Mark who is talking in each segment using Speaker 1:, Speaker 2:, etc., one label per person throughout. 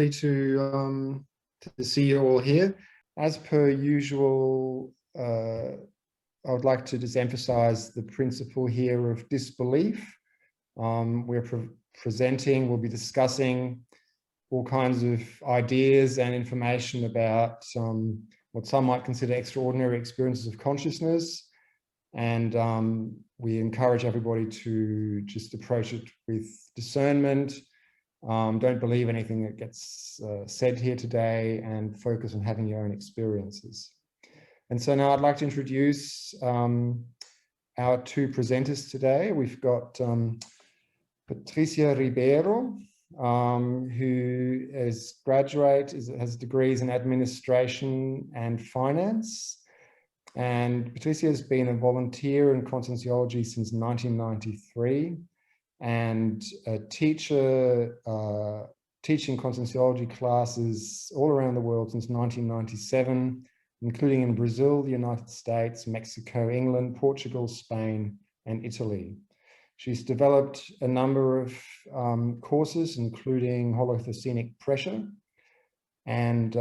Speaker 1: lovely to see you all here. As per usual, I would like to just emphasize the principle here of disbelief. We're presenting, we'll be discussing all kinds of ideas and information about what some might consider extraordinary experiences of consciousness. And we encourage everybody to just approach it with discernment. Don't believe anything that gets said here today, and focus on having your own experiences. And so now I'd like to introduce our two presenters today. We've got Patricia Ribeiro, who is has degrees in administration and finance. And Patricia has been a volunteer in Conscientiology since 1993 and a teacher teaching Conscientiology classes all around the world since 1997, including in Brazil, the United States, Mexico, England, Portugal, Spain, and Italy. She's developed a number of courses, including holotherapeutic pressure, and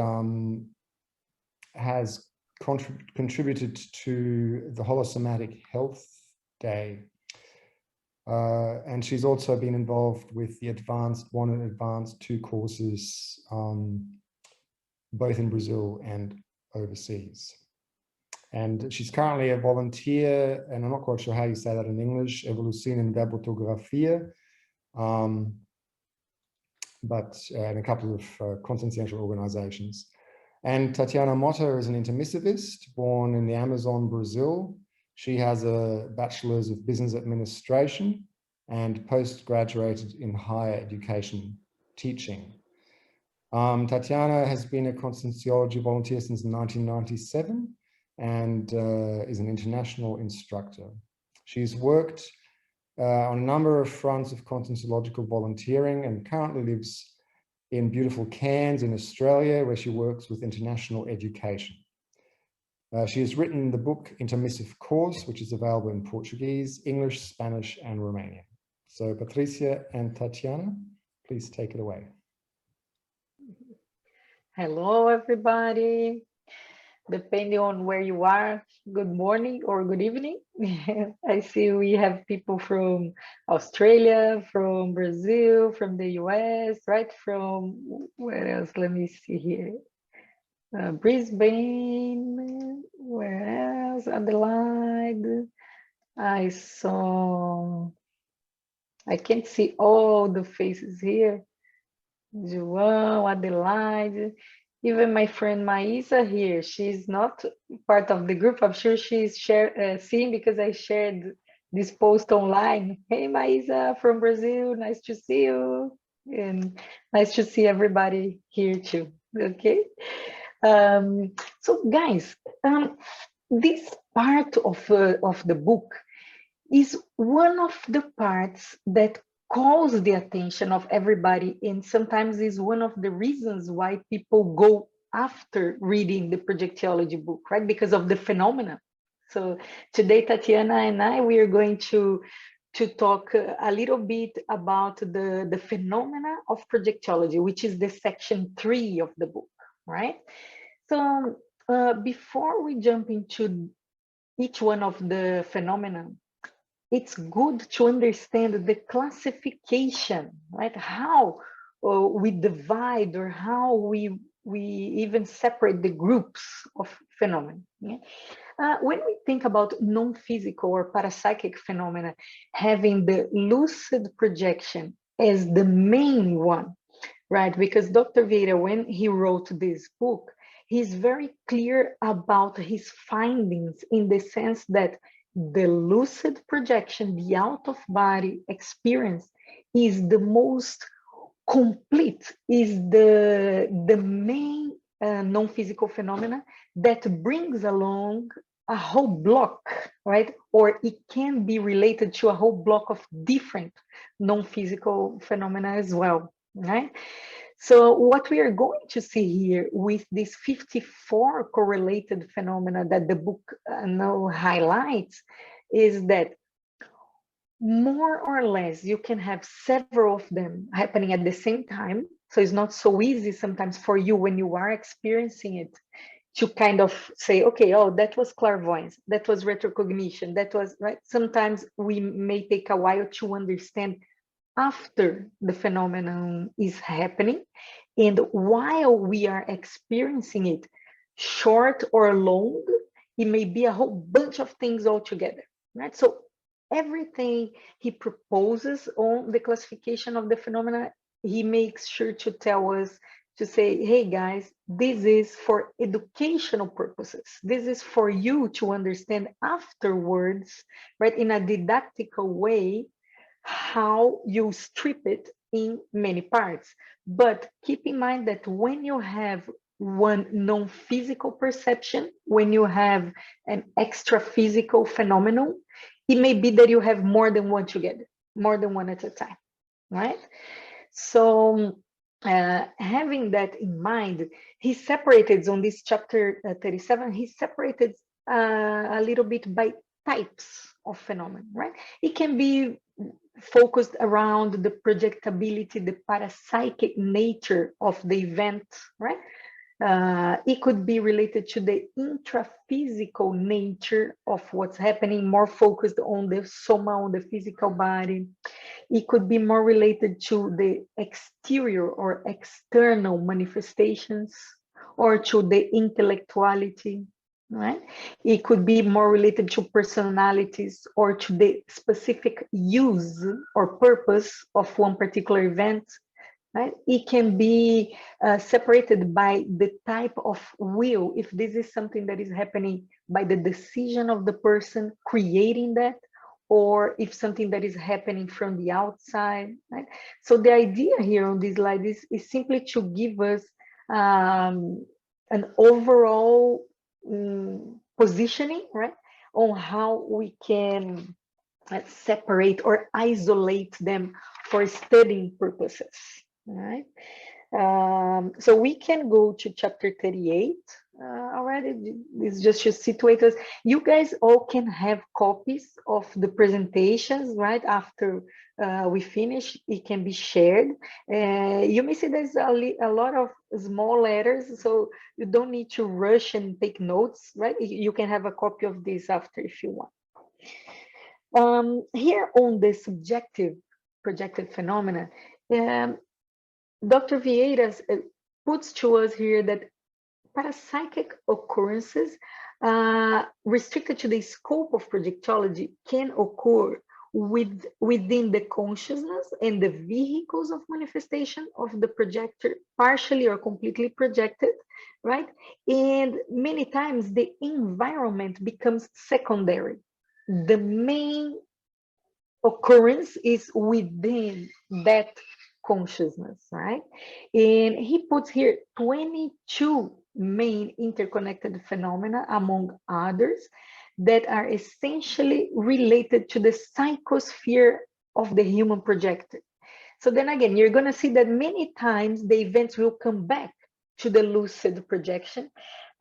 Speaker 1: has contributed to the Holosomatic Health Day. And she's also been involved with the Advanced 1 and Advanced 2 courses, both in Brazil and overseas. And she's currently a volunteer, and I'm not quite sure how you say that in English, Evolução em Verbotographia, but in a couple of consciential organizations. And Tatiana Motta is an intermissivist born in the Amazon, Brazil. She has a bachelor's of business administration and postgraduated in higher education teaching. Tatiana has been a Conscientiology volunteer since 1997 and is an international instructor. She's worked on a number of fronts of conscientiological volunteering and currently lives in beautiful Cairns in Australia, where she works with international education. She has written the book Intermissive Course, which is available in Portuguese, English, Spanish, and Romanian. So Patricia and Tatiana, please take it away.
Speaker 2: Hello, everybody. Depending on where you are, good morning or good evening. I see we have people from Australia, from Brazil, from the US, right? From where else? Let me see here. Brisbane, where else? Adelaide. I can't see all the faces here. João, Adelaide. Even my friend Maisa here, she's not part of the group. I'm sure she's seeing because I shared this post online. Hey, Maisa from Brazil, nice to see you. And nice to see everybody here too, okay? So guys, this part of the book is one of the parts that calls the attention of everybody, and sometimes is one of the reasons why people go after reading the Projectiology book, right? Because of the phenomena. So today, Tatiana and I, we are going to talk a little bit about the phenomena of Projectiology, which is the section 3 of the book, right? So before we jump into each one of the phenomena, it's good to understand the classification, right? How we divide, or how we even separate the groups of phenomena. Yeah? When we think about non-physical or parapsychic phenomena having the lucid projection as the main one, right? Because Dr. Vieira, when he wrote this book, he's very clear about his findings in the sense that the lucid projection, the out-of-body experience, is the most complete, is the main non-physical phenomena that brings along a whole block, right? Or it can be related to a whole block of different non-physical phenomena as well, right? So what we are going to see here with these 54 correlated phenomena that the book now highlights is that more or less you can have several of them happening at the same time, So it's not so easy sometimes for you when you are experiencing it to kind of say, okay, oh, that was clairvoyance, that was retrocognition, that was, right? Sometimes we may take a while to understand after the phenomenon is happening. And while we are experiencing it, short or long, it may be a whole bunch of things all together, right? So everything he proposes on the classification of the phenomena, he makes sure to tell us, to say, hey guys, this is for educational purposes. This is for you to understand afterwards, right, in a didactical way, how you strip it in many parts. But keep in mind that when you have one non-physical perception, when you have an extra physical phenomenon, it may be that you have more than one together, more than one at a time, right? So having that in mind, he separated on this chapter 37, he separated a little bit by types of phenomena, right? It can be focused around the projectability, the parapsychic nature of the event, right? It could be related to the intraphysical nature of what's happening, more focused on the soma, on the physical body. It could be more related to the exterior or external manifestations, or to the intellectuality, right? It could be more related to personalities or to the specific use or purpose of one particular event, right? It can be separated by the type of will, if this is something that is happening by the decision of the person creating that, or if something that is happening from the outside, right? So the idea here on this slide is simply to give us an overall positioning, right, on how we can separate or isolate them for studying purposes, right? So we can go to chapter 38 already. It's just to situate us. You guys all can have copies of the presentations, right? After we finish, it can be shared. You may see there's a lot of small letters, so you don't need to rush and take notes, right? You can have a copy of this after if you want. Here on the subjective projected phenomena, Dr. Vieira puts to us here that parapsychic occurrences restricted to the scope of projectiology can occur within the consciousness and the vehicles of manifestation of the projector, partially or completely projected, right? And many times the environment becomes secondary. The main occurrence is within that consciousness, right? And he puts here 22 main interconnected phenomena, among others, that are essentially related to the psychosphere of the human projector. So then again, you're going to see that many times the events will come back to the lucid projection.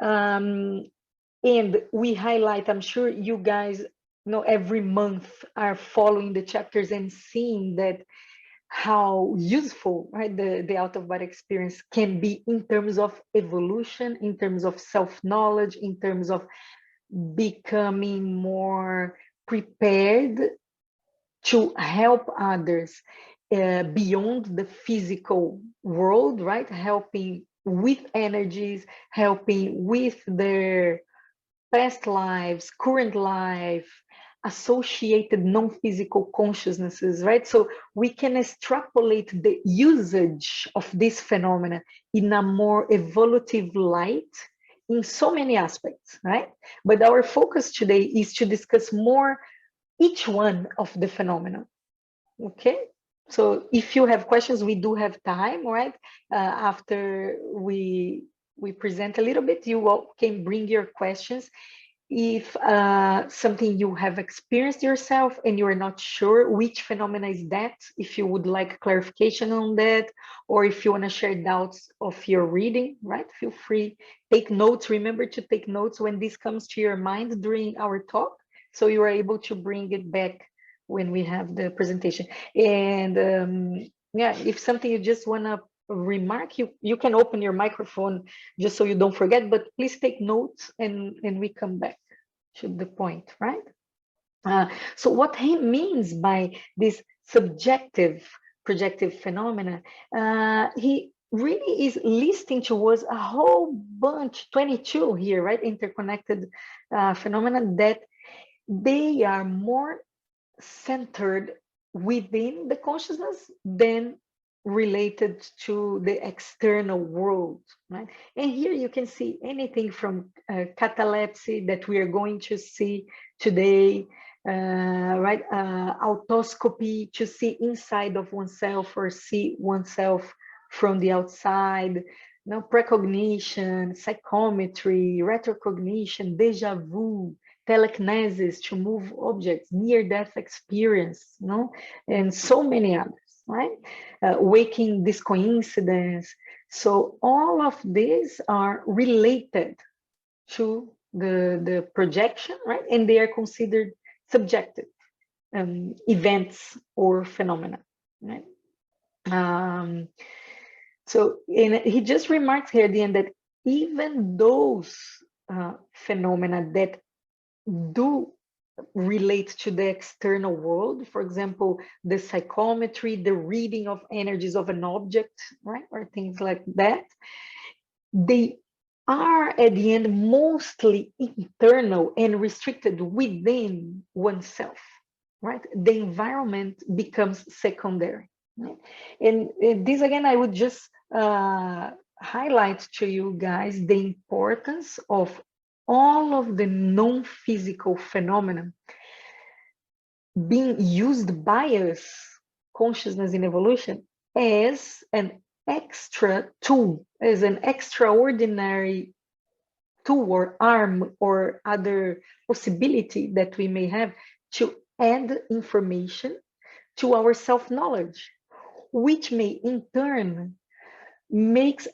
Speaker 2: And we highlight, I'm sure you guys know, every month are following the chapters and seeing that how useful, right, the out-of-body experience can be in terms of evolution, in terms of self-knowledge, in terms of becoming more prepared to help others beyond the physical world, right? Helping with energies, helping with their past lives, current life, associated non-physical consciousnesses, right? So we can extrapolate the usage of this phenomena in a more evolutive light in so many aspects, right? But our focus today is to discuss more each one of the phenomena, okay? So if you have questions, we do have time, right? After we present a little bit, you all can bring your questions. If something you have experienced yourself and you are not sure which phenomena is that, if you would like clarification on that, or if you want to share doubts of your reading, right? Feel free, take notes. Remember to take notes when this comes to your mind during our talk, so you are able to bring it back when we have the presentation. And yeah, if something you just want to remark, you can open your microphone just so you don't forget, but please take notes and we come back to the point, right? So what he means by this subjective projective phenomena, he really is listing to us a whole bunch, 22 here, right? Interconnected phenomena that they are more centered within the consciousness than related to the external world, right? And here you can see anything from catalepsy that we are going to see today, right? Autoscopy, to see inside of oneself or see oneself from the outside, precognition, psychometry, retrocognition, deja vu, telekinesis, to move objects, near-death experience, and so many others, right? Waking this coincidence. So all of these are related to the projection, right? And they are considered subjective events or phenomena, right? So he just remarks here at the end that even those phenomena that do relate to the external world, for example, the psychometry, the reading of energies of an object, right, or things like that, they are at the end mostly internal and restricted within oneself, right? The environment becomes secondary, right? And this again, I would just highlight to you guys the importance of all of the non-physical phenomena being used by us, consciousness in evolution, as an extra tool, as an extraordinary tool or arm or other possibility that we may have to add information to our self-knowledge, which may in turn make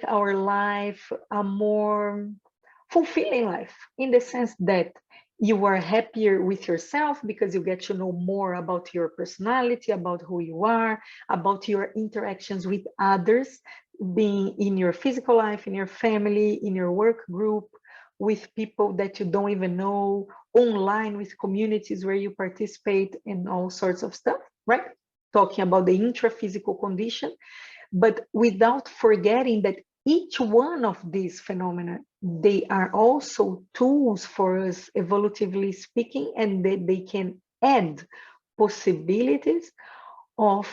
Speaker 2: our life a more fulfilling life, in the sense that you are happier with yourself because you get to know more about your personality, about who you are, about your interactions with others, being in your physical life, in your family, in your work group, with people that you don't even know, online with communities where you participate in all sorts of stuff, right? Talking about the intra-physical condition, but without forgetting that each one of these phenomena, they are also tools for us, evolutively speaking, and that they can add possibilities of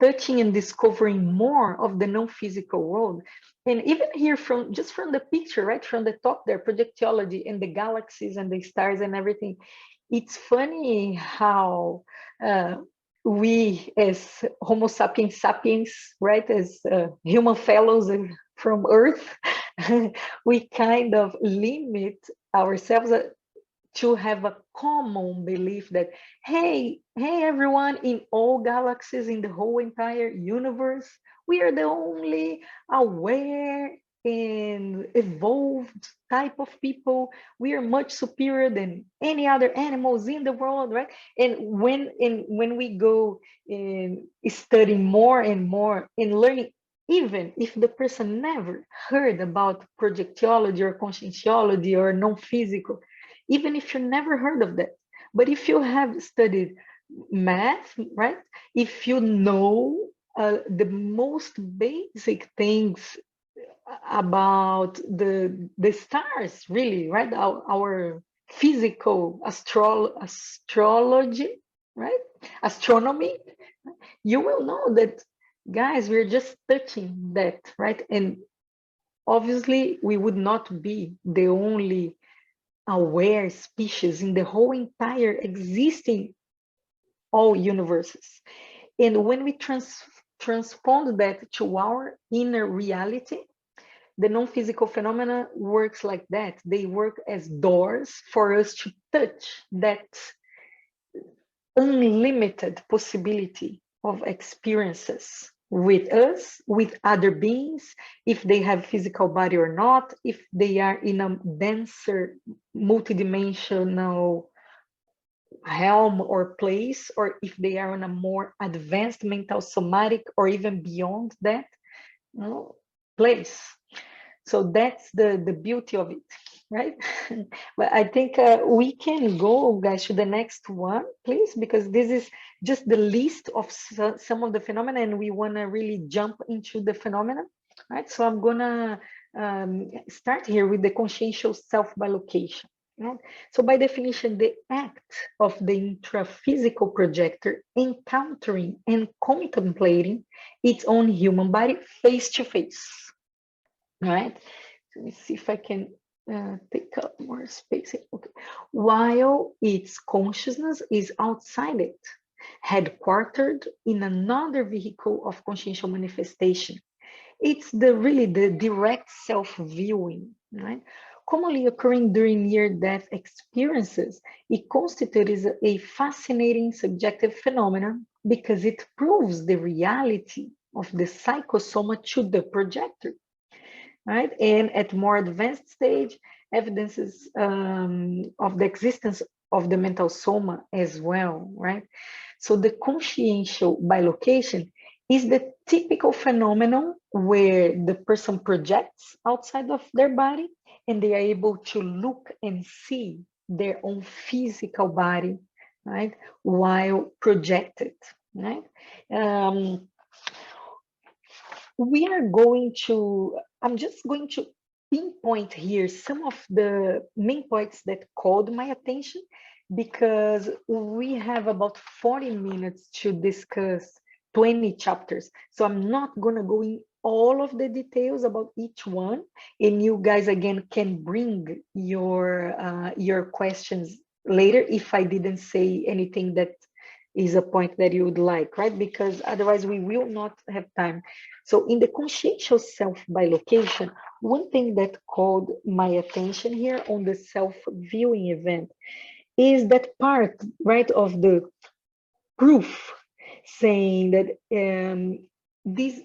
Speaker 2: touching and discovering more of the non-physical world. And even here, just from the picture, right, from the top there, projectiology and the galaxies and the stars and everything, it's funny how we as Homo sapiens sapiens, right, as human fellows from Earth, we kind of limit ourselves to have a common belief that, hey everyone, in all galaxies, in the whole entire universe, we are the only aware and evolved type of people. We are much superior than any other animals in the world, right? And when we go in studying more and more in learning, even if the person never heard about projectiology or conscientiology or non-physical, even if you never heard of that, but if you have studied math, right? If you know the most basic things about the stars, really, right? Our physical astrology, right? Astronomy, you will know that, guys, we're just touching that, right? And obviously, we would not be the only aware species in the whole entire existing all universes. And when we transpond that to our inner reality, the non-physical phenomena works like that. They work as doors for us to touch that unlimited possibility of experiences with us, with other beings, if they have physical body or not, if they are in a denser, multidimensional realm or place, or if they are on a more advanced mental somatic or even beyond that, you know, place. So that's the beauty of it, right? But I think we can go, guys, to the next one, please, because this is just the list of some of the phenomena, and we want to really jump into the phenomena, right? So I'm gonna start here with the consciential self-bilocation. Right? So by definition, the act of the intraphysical projector encountering and contemplating its own human body face to face. Right? Let me see if I can take up more space here. Okay. While its consciousness is outside it, headquartered in another vehicle of consciential manifestation. It's really the direct self-viewing, right? Commonly occurring during near-death experiences, it constitutes a fascinating subjective phenomenon because it proves the reality of the psychosoma to the projector, right? And at more advanced stage, evidences of the existence of the mental soma as well, right? So the consciential bilocation is the typical phenomenon where the person projects outside of their body and they are able to look and see their own physical body, right? While projected, right? We are going to, I'm just going to pinpoint here some of the main points that called my attention, because we have about 40 minutes to discuss 20 chapters. So I'm not going to go in all of the details about each one. And you guys, again, can bring your questions later if I didn't say anything that is a point that you would like, right? Because otherwise we will not have time. So in the consciential self-bilocation, one thing that called my attention here on the self-viewing event is that part, right, of the proof saying that this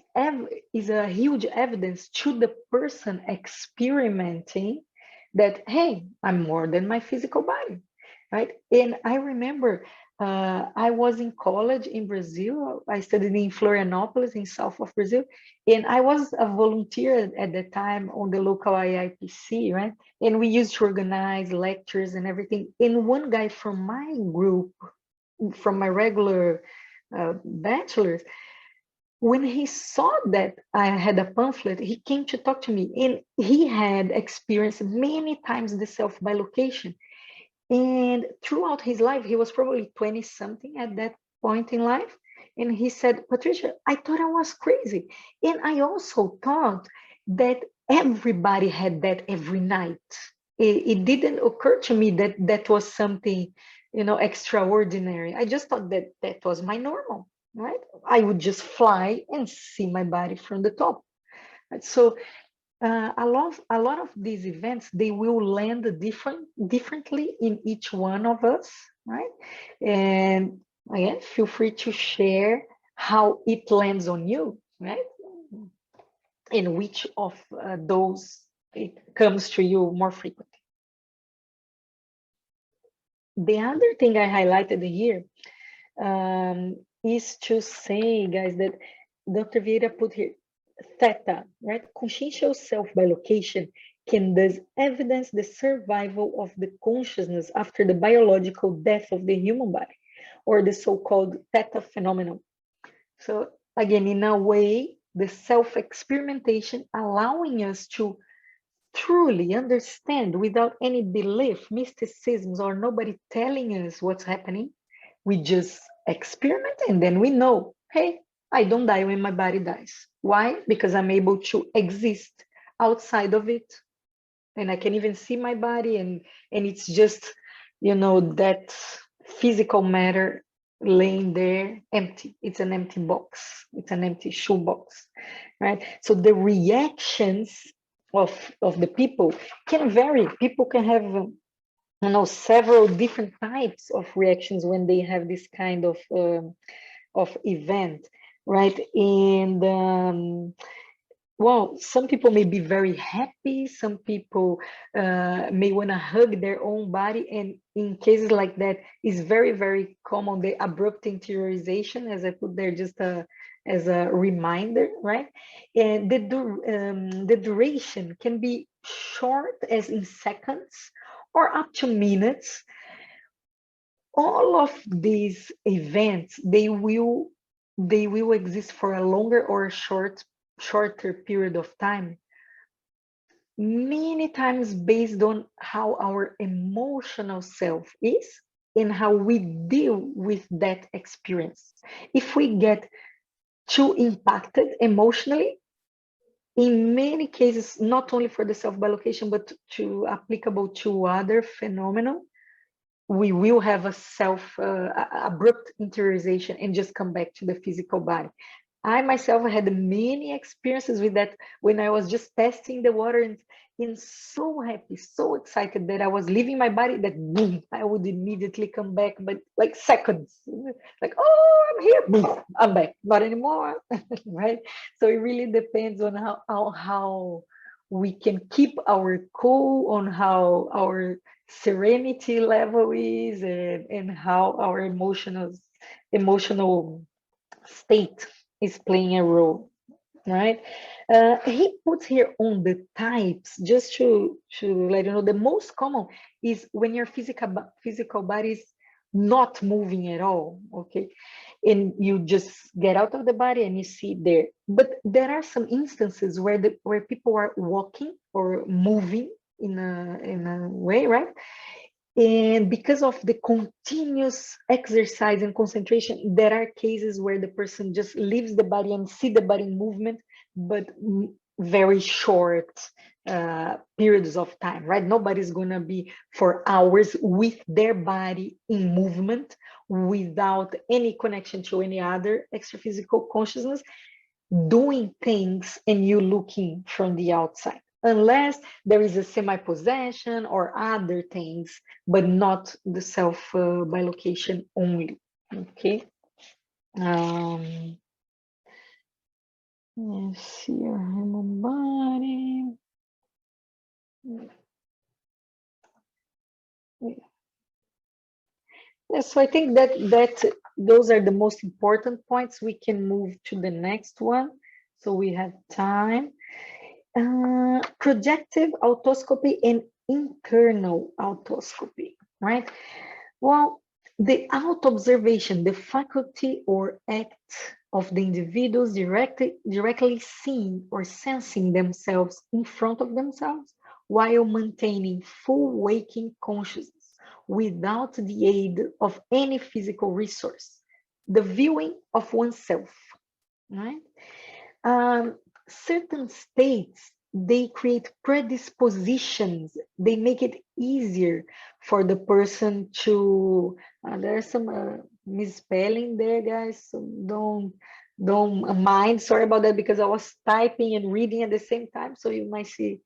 Speaker 2: is a huge evidence to the person experimenting that, hey, I'm more than my physical body, right? And I remember I was in college in Brazil. I studied in Florianópolis in south of Brazil. And I was a volunteer at the time on the local IIPC, right? And we used to organize lectures and everything. And one guy from my group, from my regular bachelor's, when he saw that I had a pamphlet, he came to talk to me, and he had experienced many times the self-bilocation. And throughout his life, he was probably 20 something at that point in life. And he said, Patricia, I thought I was crazy. And I also thought that everybody had that every night. It didn't occur to me that that was something, you know, extraordinary. I just thought that that was my normal, right? I would just fly and see my body from the top. Right? So a lot of these events, they will land differently in each one of us, right? And again, feel free to share how it lands on you, right? And which of those it comes to you more frequently. The other thing I highlighted here is to say, guys, that Dr. Vieira put here, theta, right? Consciential self-bilocation can thus evidence the survival of the consciousness after the biological death of the human body, or the so-called theta phenomenon. So again, in a way, the self-experimentation allowing us to truly understand without any belief, mysticisms, or nobody telling us what's happening. We just experiment and then we know, hey, I don't die when my body dies. Why? Because I'm able to exist outside of it. And I can even see my body, and it's just, you know, that physical matter laying there empty. It's an empty box. It's an empty shoebox, right? So the reactions of the people can vary. People can have, you know, several different types of reactions when they have this kind of event, right? And well, some people may be very happy. Some people may want to hug their own body. And in cases like that, it's very, very common, the abrupt interiorization, as I put there just as a reminder, right? And the duration can be short as in seconds or up to minutes. All of these events, they will exist for a longer or a shorter period of time, many times based on how our emotional self is and how we deal with that experience. If we get too impacted emotionally, in many cases, not only for the self-bilocation, but to applicable to other phenomena, we will have a abrupt interiorization and just come back to the physical body. I myself had many experiences with that when I was just testing the water and so happy, so excited that I was leaving my body, that boom, I would immediately come back, but like seconds, like, oh, I'm here, boom, I'm back, not anymore, right? So it really depends on how we can keep our cool, on how our serenity level is, and how our emotional state is playing a role, right? He puts here on the types, just to let you know, the most common is when your physical body is not moving at all, okay? And you just get out of the body and you see there. But there are some instances where people are walking or moving in a way, right? And because of the continuous exercise and concentration, there are cases where the person just leaves the body and see the body in movement, but very short periods of time, right? Nobody's gonna be for hours with their body in movement without any connection to any other extraphysical consciousness, doing things and you looking from the outside, unless there is a semi-possession or other things, but not the self-bilocation only, okay? Let's see, human body. Yeah, so I think that those are the most important points. We can move to the next one, so we have time. Projective autoscopy and internal autoscopy, right? Well, the auto-observation, the faculty or act of the individuals directly seeing or sensing themselves in front of themselves while maintaining full waking consciousness without the aid of any physical resource. The viewing of oneself, right? Certain states, they create predispositions. They make it easier for the person to, there's some misspelling there, guys, so don't mind. Sorry about that, because I was typing and reading at the same time, so you might see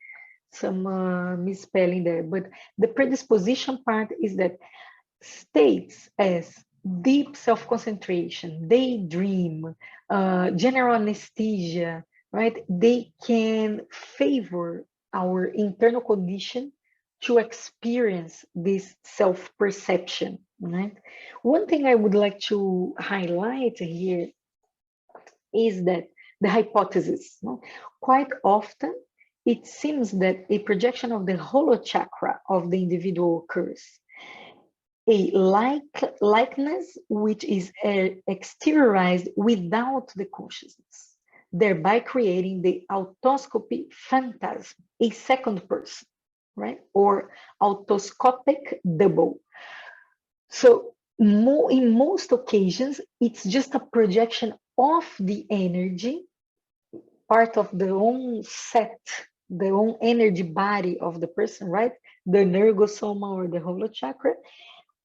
Speaker 2: some misspelling there. But the predisposition part is that states as deep self-concentration, daydream, general anesthesia, right? They can favor our internal condition to experience this self-perception, right? One thing I would like to highlight here is that the hypothesis, no? Quite often, it seems that a projection of the holochakra of the individual occurs, a likeness which is exteriorized without the consciousness, thereby creating the autoscopy phantasm, a second person, right? Or autoscopic double. So in most occasions, it's just a projection of the energy, part of the own set, the own energy body of the person, right? The nergosoma or the holochakra,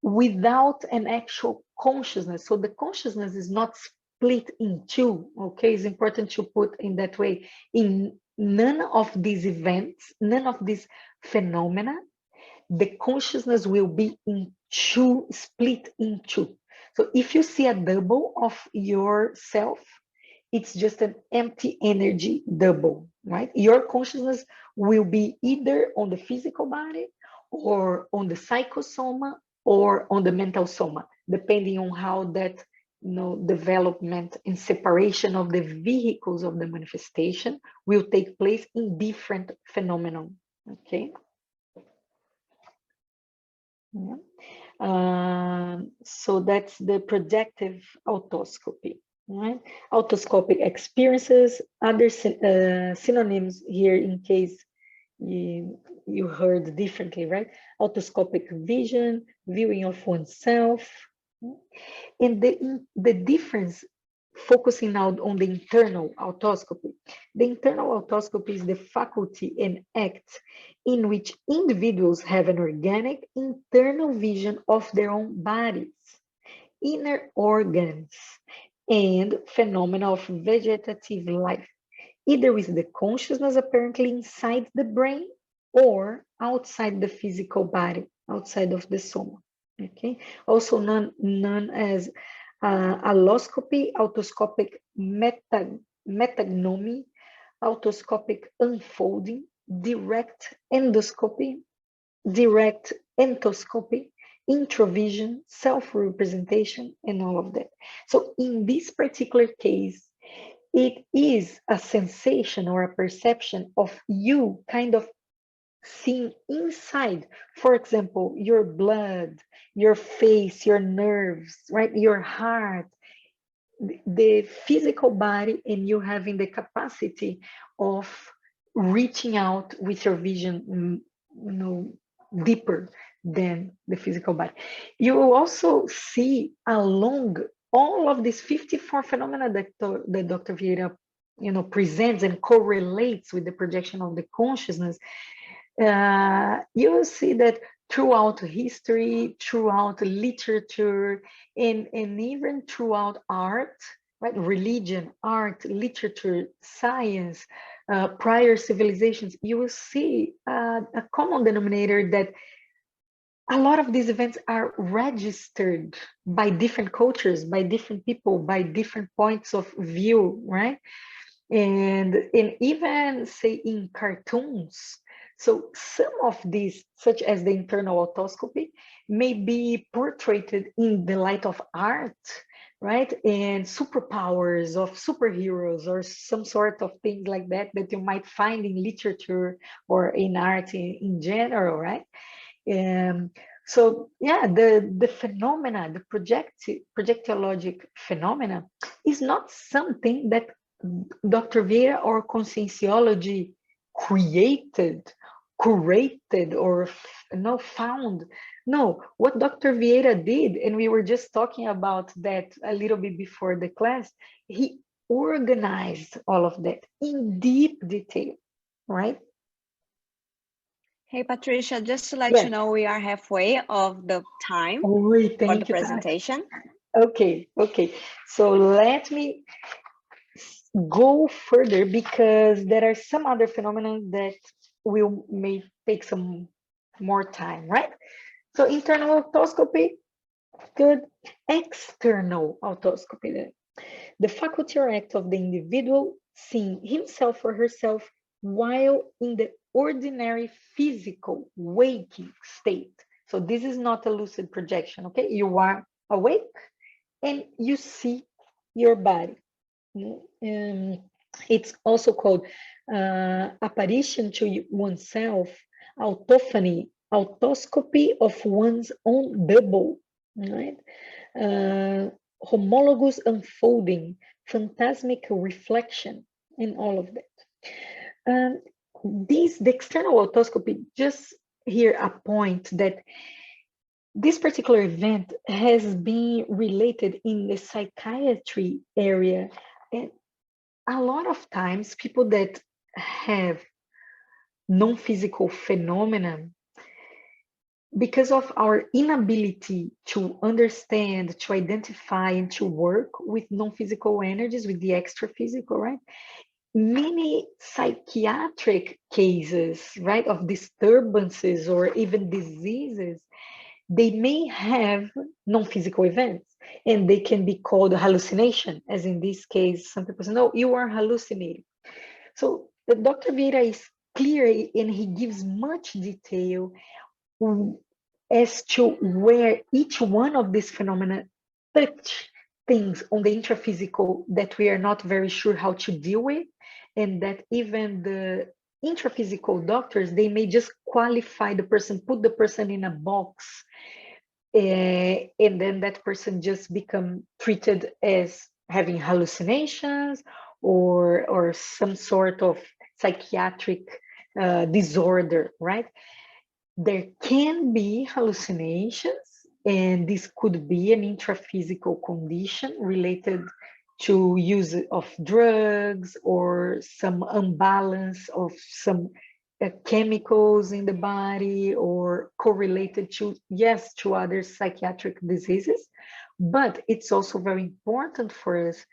Speaker 2: without an actual consciousness. So the consciousness is not split in two, okay? It's important to put in that way. In none of these events, none of these phenomena, the consciousness will be in two, split in two. So if you see a double of yourself, it's just an empty energy double, right? Your consciousness will be either on the physical body or on the psychosoma or on the mental soma, depending on how that development and separation of the vehicles of the manifestation will take place in different phenomena. Okay. Yeah. So that's the projective autoscopy, right? Autoscopic experiences, other synonyms here in case you heard differently, right? Autoscopic vision, viewing of oneself. And the difference, focusing out on the internal autoscopy. The internal autoscopy is the faculty and act in which individuals have an organic internal vision of their own bodies, inner organs, and phenomena of vegetative life, either with the consciousness apparently inside the brain or outside the physical body, outside of the soma. Okay, also known as alloscopy, autoscopic metagnomy, autoscopic unfolding, direct endoscopy, direct entoscopy, introvision, self-representation, and all of that. So in this particular case, it is a sensation or a perception of you kind of seeing inside, for example, your blood, your face, your nerves, right? Your heart, the physical body, and you having the capacity of reaching out with your vision, deeper than the physical body. You will also see along all of these 54 phenomena that Dr. Vieira, presents and correlates with the projection of the consciousness. You will see that throughout history, throughout literature, and even throughout art, right? Religion, art, literature, science, prior civilizations, you will see a common denominator that a lot of these events are registered by different cultures, by different people, by different points of view, right? And even say in cartoons. So some of these, such as the internal autoscopy, may be portrayed in the light of art, right? And superpowers of superheroes or some sort of things like that you might find in literature or in art in general, right? So yeah, the phenomena, the projectiologic phenomena is not something that Dr. Vieira or Conscientiology created, curated, or found. No, what Dr. Vieira did, and we were just talking about that a little bit before the class, he organized all of that in deep detail, right?
Speaker 3: Hey, Patricia, just to let you know, we are halfway of the time for the presentation.
Speaker 2: Okay. So let me go further because there are some other phenomena that may take some more time, right? So internal autoscopy, good. External autoscopy then. The faculty or act of the individual seeing himself or herself while in the ordinary physical waking state. So this is not a lucid projection, okay? You are awake and you see your body. It's also called apparition to oneself, autophany, autoscopy of one's own double, right? Homologous unfolding, phantasmic reflection, and all of that. The external autoscopy, just here a point that this particular event has been related in the psychiatry area. And a lot of times people that have non-physical phenomena, because of our inability to understand, to identify, and to work with non-physical energies, with the extra-physical, right? Many psychiatric cases, right, of disturbances or even diseases, they may have non-physical events, and they can be called hallucination, as in this case, some people say, no, you are hallucinating. So the Dr. Vieira is clear, and he gives much detail as to where each one of these phenomena touch things on the intraphysical that we are not very sure how to deal with, and that even the intraphysical doctors, they may just qualify the person, put the person in a box, and then that person just become treated as having hallucinations or some sort of psychiatric disorder, right? There can be hallucinations, and this could be an intraphysical condition related to use of drugs or some imbalance of some chemicals in the body, or correlated to, yes, to other psychiatric diseases. But it's also very important for us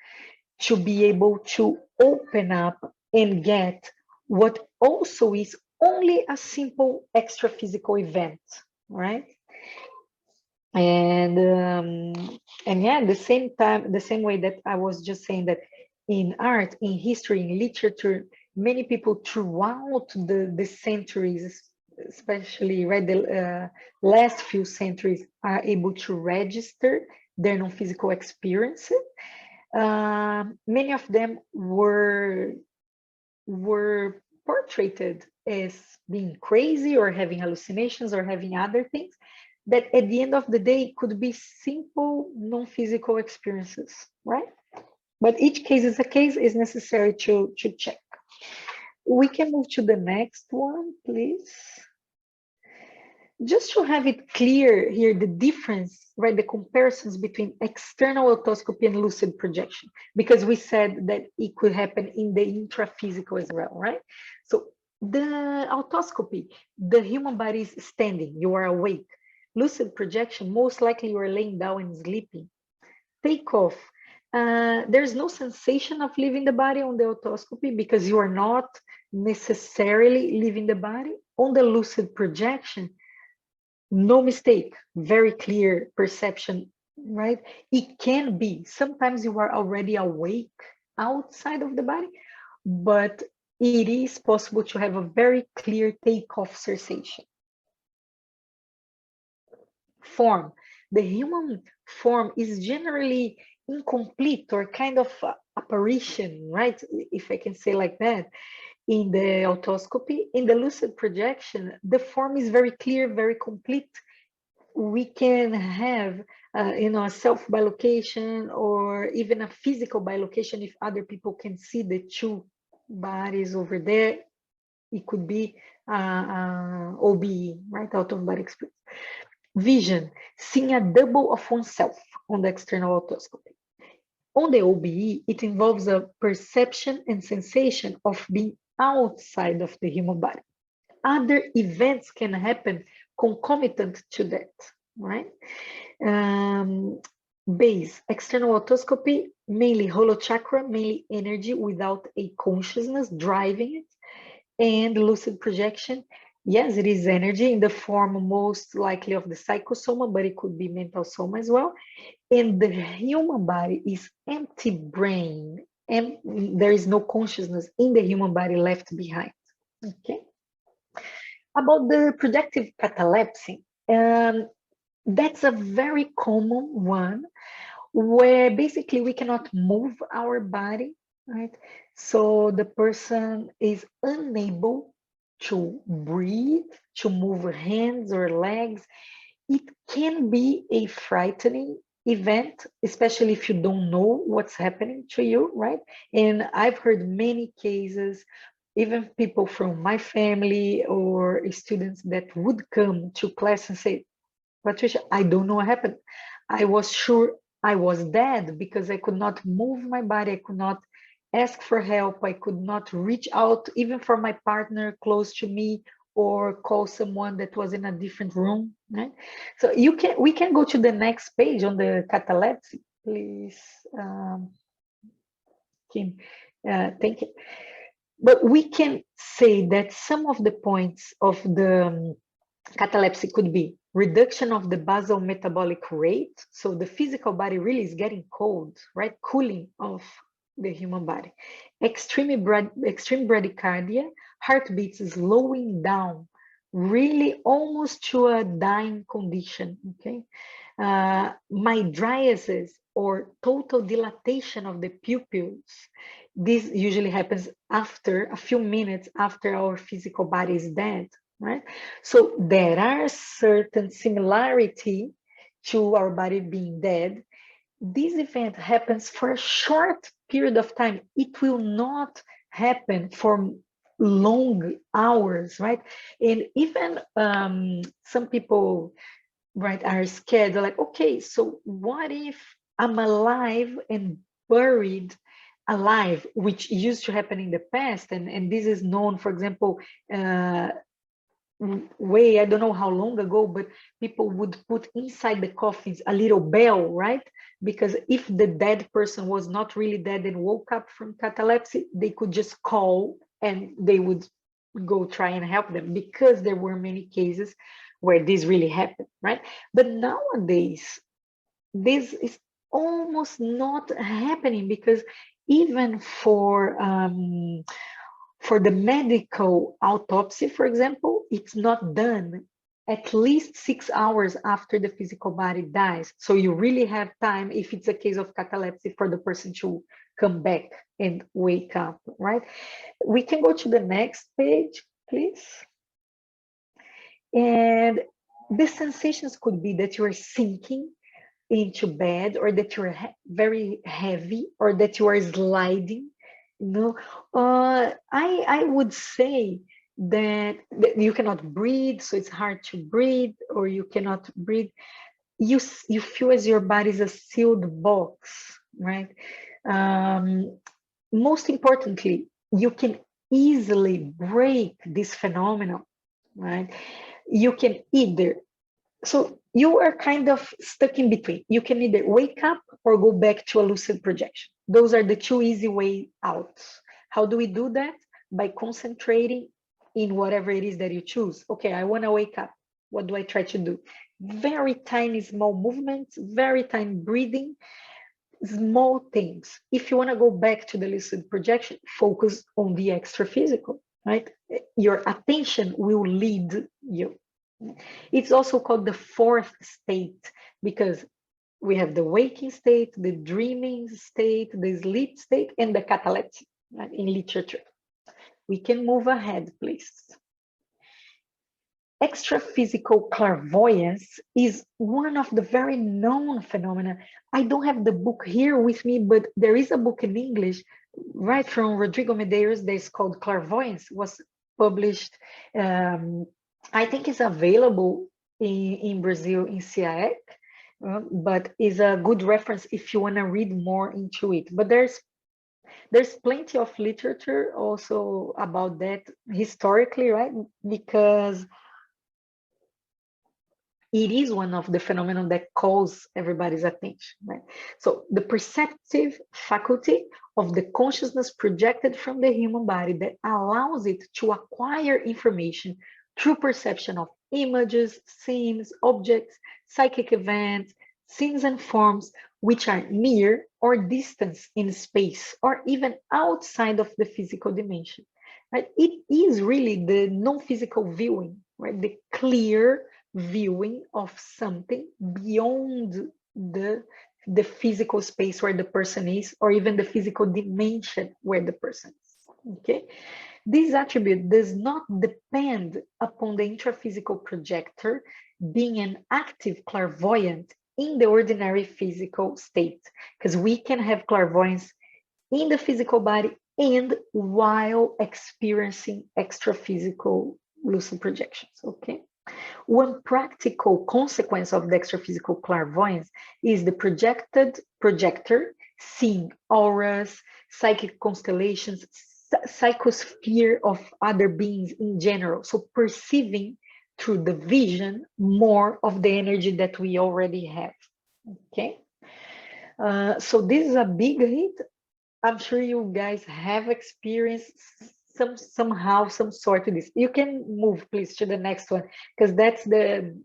Speaker 2: to be able to open up and get what also is only a simple extra-physical event, right? And yeah, the same way that I was just saying that in art, in history, in literature, many people throughout the centuries, especially right, the last few centuries, are able to register their non-physical experiences. Many of them were portrayed as being crazy or having hallucinations or having other things that at the end of the day could be simple non-physical experiences, right? But each case is a case, is necessary to check. We can move to the next one, please. Just to have it clear here, the difference, right, the comparisons between external otoscopy and lucid projection, because we said that it could happen in the intraphysical as well, right? So the otoscopy, the human body is standing, you are awake. Lucid projection, most likely you are laying down and sleeping. Take off. There's no sensation of leaving the body on the otoscopy because you are not necessarily leaving the body. On the lucid projection, no mistake, very clear perception, right? It can be, sometimes you are already awake outside of the body, but it is possible to have a very clear takeoff sensation. Form. The human form is generally incomplete or kind of apparition, right? If I can say like that. In the otoscopy, in the lucid projection, the form is very clear, very complete. We can have, a self-bilocation or even a physical bilocation if other people can see the two bodies over there. It could be OBE, right, out-of-body experience. Vision, seeing a double of oneself on the external otoscopy. On the OBE, it involves a perception and sensation of being outside of the human body. Other events can happen concomitant to that, right? Base, external otoscopy, mainly holochakra, mainly energy without a consciousness driving it. And lucid projection, yes, it is energy in the form most likely of the psychosoma, but it could be mental soma as well. And the human body is empty brain, and there is no consciousness in the human body left behind, okay? About the projective catalepsy, that's a very common one where basically we cannot move our body, right? So the person is unable to breathe, to move hands or legs. It can be a frightening event, especially if you don't know what's happening to you, right? And I've heard many cases, even people from my family or students that would come to class and say, Patricia, I don't know what happened. I was sure I was dead because I could not move my body. I could not ask for help. I could not reach out even for my partner close to me or call someone that was in a different room, right? So we can go to the next page on the catalepsy, please, Kim. Thank you. But we can say that some of the points of the catalepsy could be reduction of the basal metabolic rate. So the physical body really is getting cold, right? Cooling of the human body. Extreme bradycardia, heartbeats slowing down, really almost to a dying condition, okay? Mydriasis or total dilatation of the pupils. This usually happens after a few minutes after our physical body is dead, right? So there are certain similarity to our body being dead. This event happens for a short period of time. It will not happen for long hours, right? And even some people, right, are scared. They're like, okay, so what if I'm alive and buried alive, which used to happen in the past, and this is known, for example, I don't know how long ago, but people would put inside the coffins a little bell, right? Because if the dead person was not really dead and woke up from catalepsy, they could just call and they would go try and help them, because there were many cases where this really happened, right? But nowadays, this is almost not happening, because even for the medical autopsy, for example, it's not done at least 6 hours after the physical body dies. So you really have time, if it's a case of catalepsy, for the person to come back and wake up, right? We can go to the next page, please. And the sensations could be that you are sinking into bed, or that you're very heavy, or that you are sliding. I would say that you cannot breathe, so it's hard to breathe, or you cannot breathe. You feel as your body is a sealed box, right? Most importantly, you can easily break this phenomenon, right? You can either, so you are kind of stuck in between. You can either wake up or go back to a lucid projection. Those are the two easy way out. How do we do that? By concentrating in whatever it is that you choose. Okay, I want to wake up. What do I try to do? Very tiny, small movements, very tiny breathing, small things. If you want to go back to the lucid projection, focus on the extra physical, right? Your attention will lead you. It's also called the fourth state, because we have the waking state, the dreaming state, the sleep state, and the catalepsy, right, in literature. We can move ahead, please. Extra-physical clairvoyance is one of the very known phenomena. I don't have the book here with me, but there is a book in English, right, from Rodrigo Medeiros, that's called Clairvoyance, was published, I think it's available in Brazil in CIEC, but is a good reference if you want to read more into it. But there's plenty of literature also about that historically, right? Because it is one of the phenomena that calls everybody's attention, right? So the perceptive faculty of the consciousness projected from the human body that allows it to acquire information through perception of images, scenes, objects, psychic events, scenes and forms, which are near or distant in space, or even outside of the physical dimension, right? It is really the non-physical viewing, right? The clear viewing of something beyond the physical space where the person is, or even the physical dimension where the person is, okay? This attribute does not depend upon the intraphysical projector being an active clairvoyant in the ordinary physical state, because we can have clairvoyance in the physical body and while experiencing extraphysical lucid projections, okay? One practical consequence of the extraphysical clairvoyance is the projector seeing auras, psychic constellations, psychosphere of other beings in general. So perceiving through the vision more of the energy that we already have, okay? So this is a big hit. I'm sure you guys have experienced somehow some sort of this. You can move please to the next one, because that's the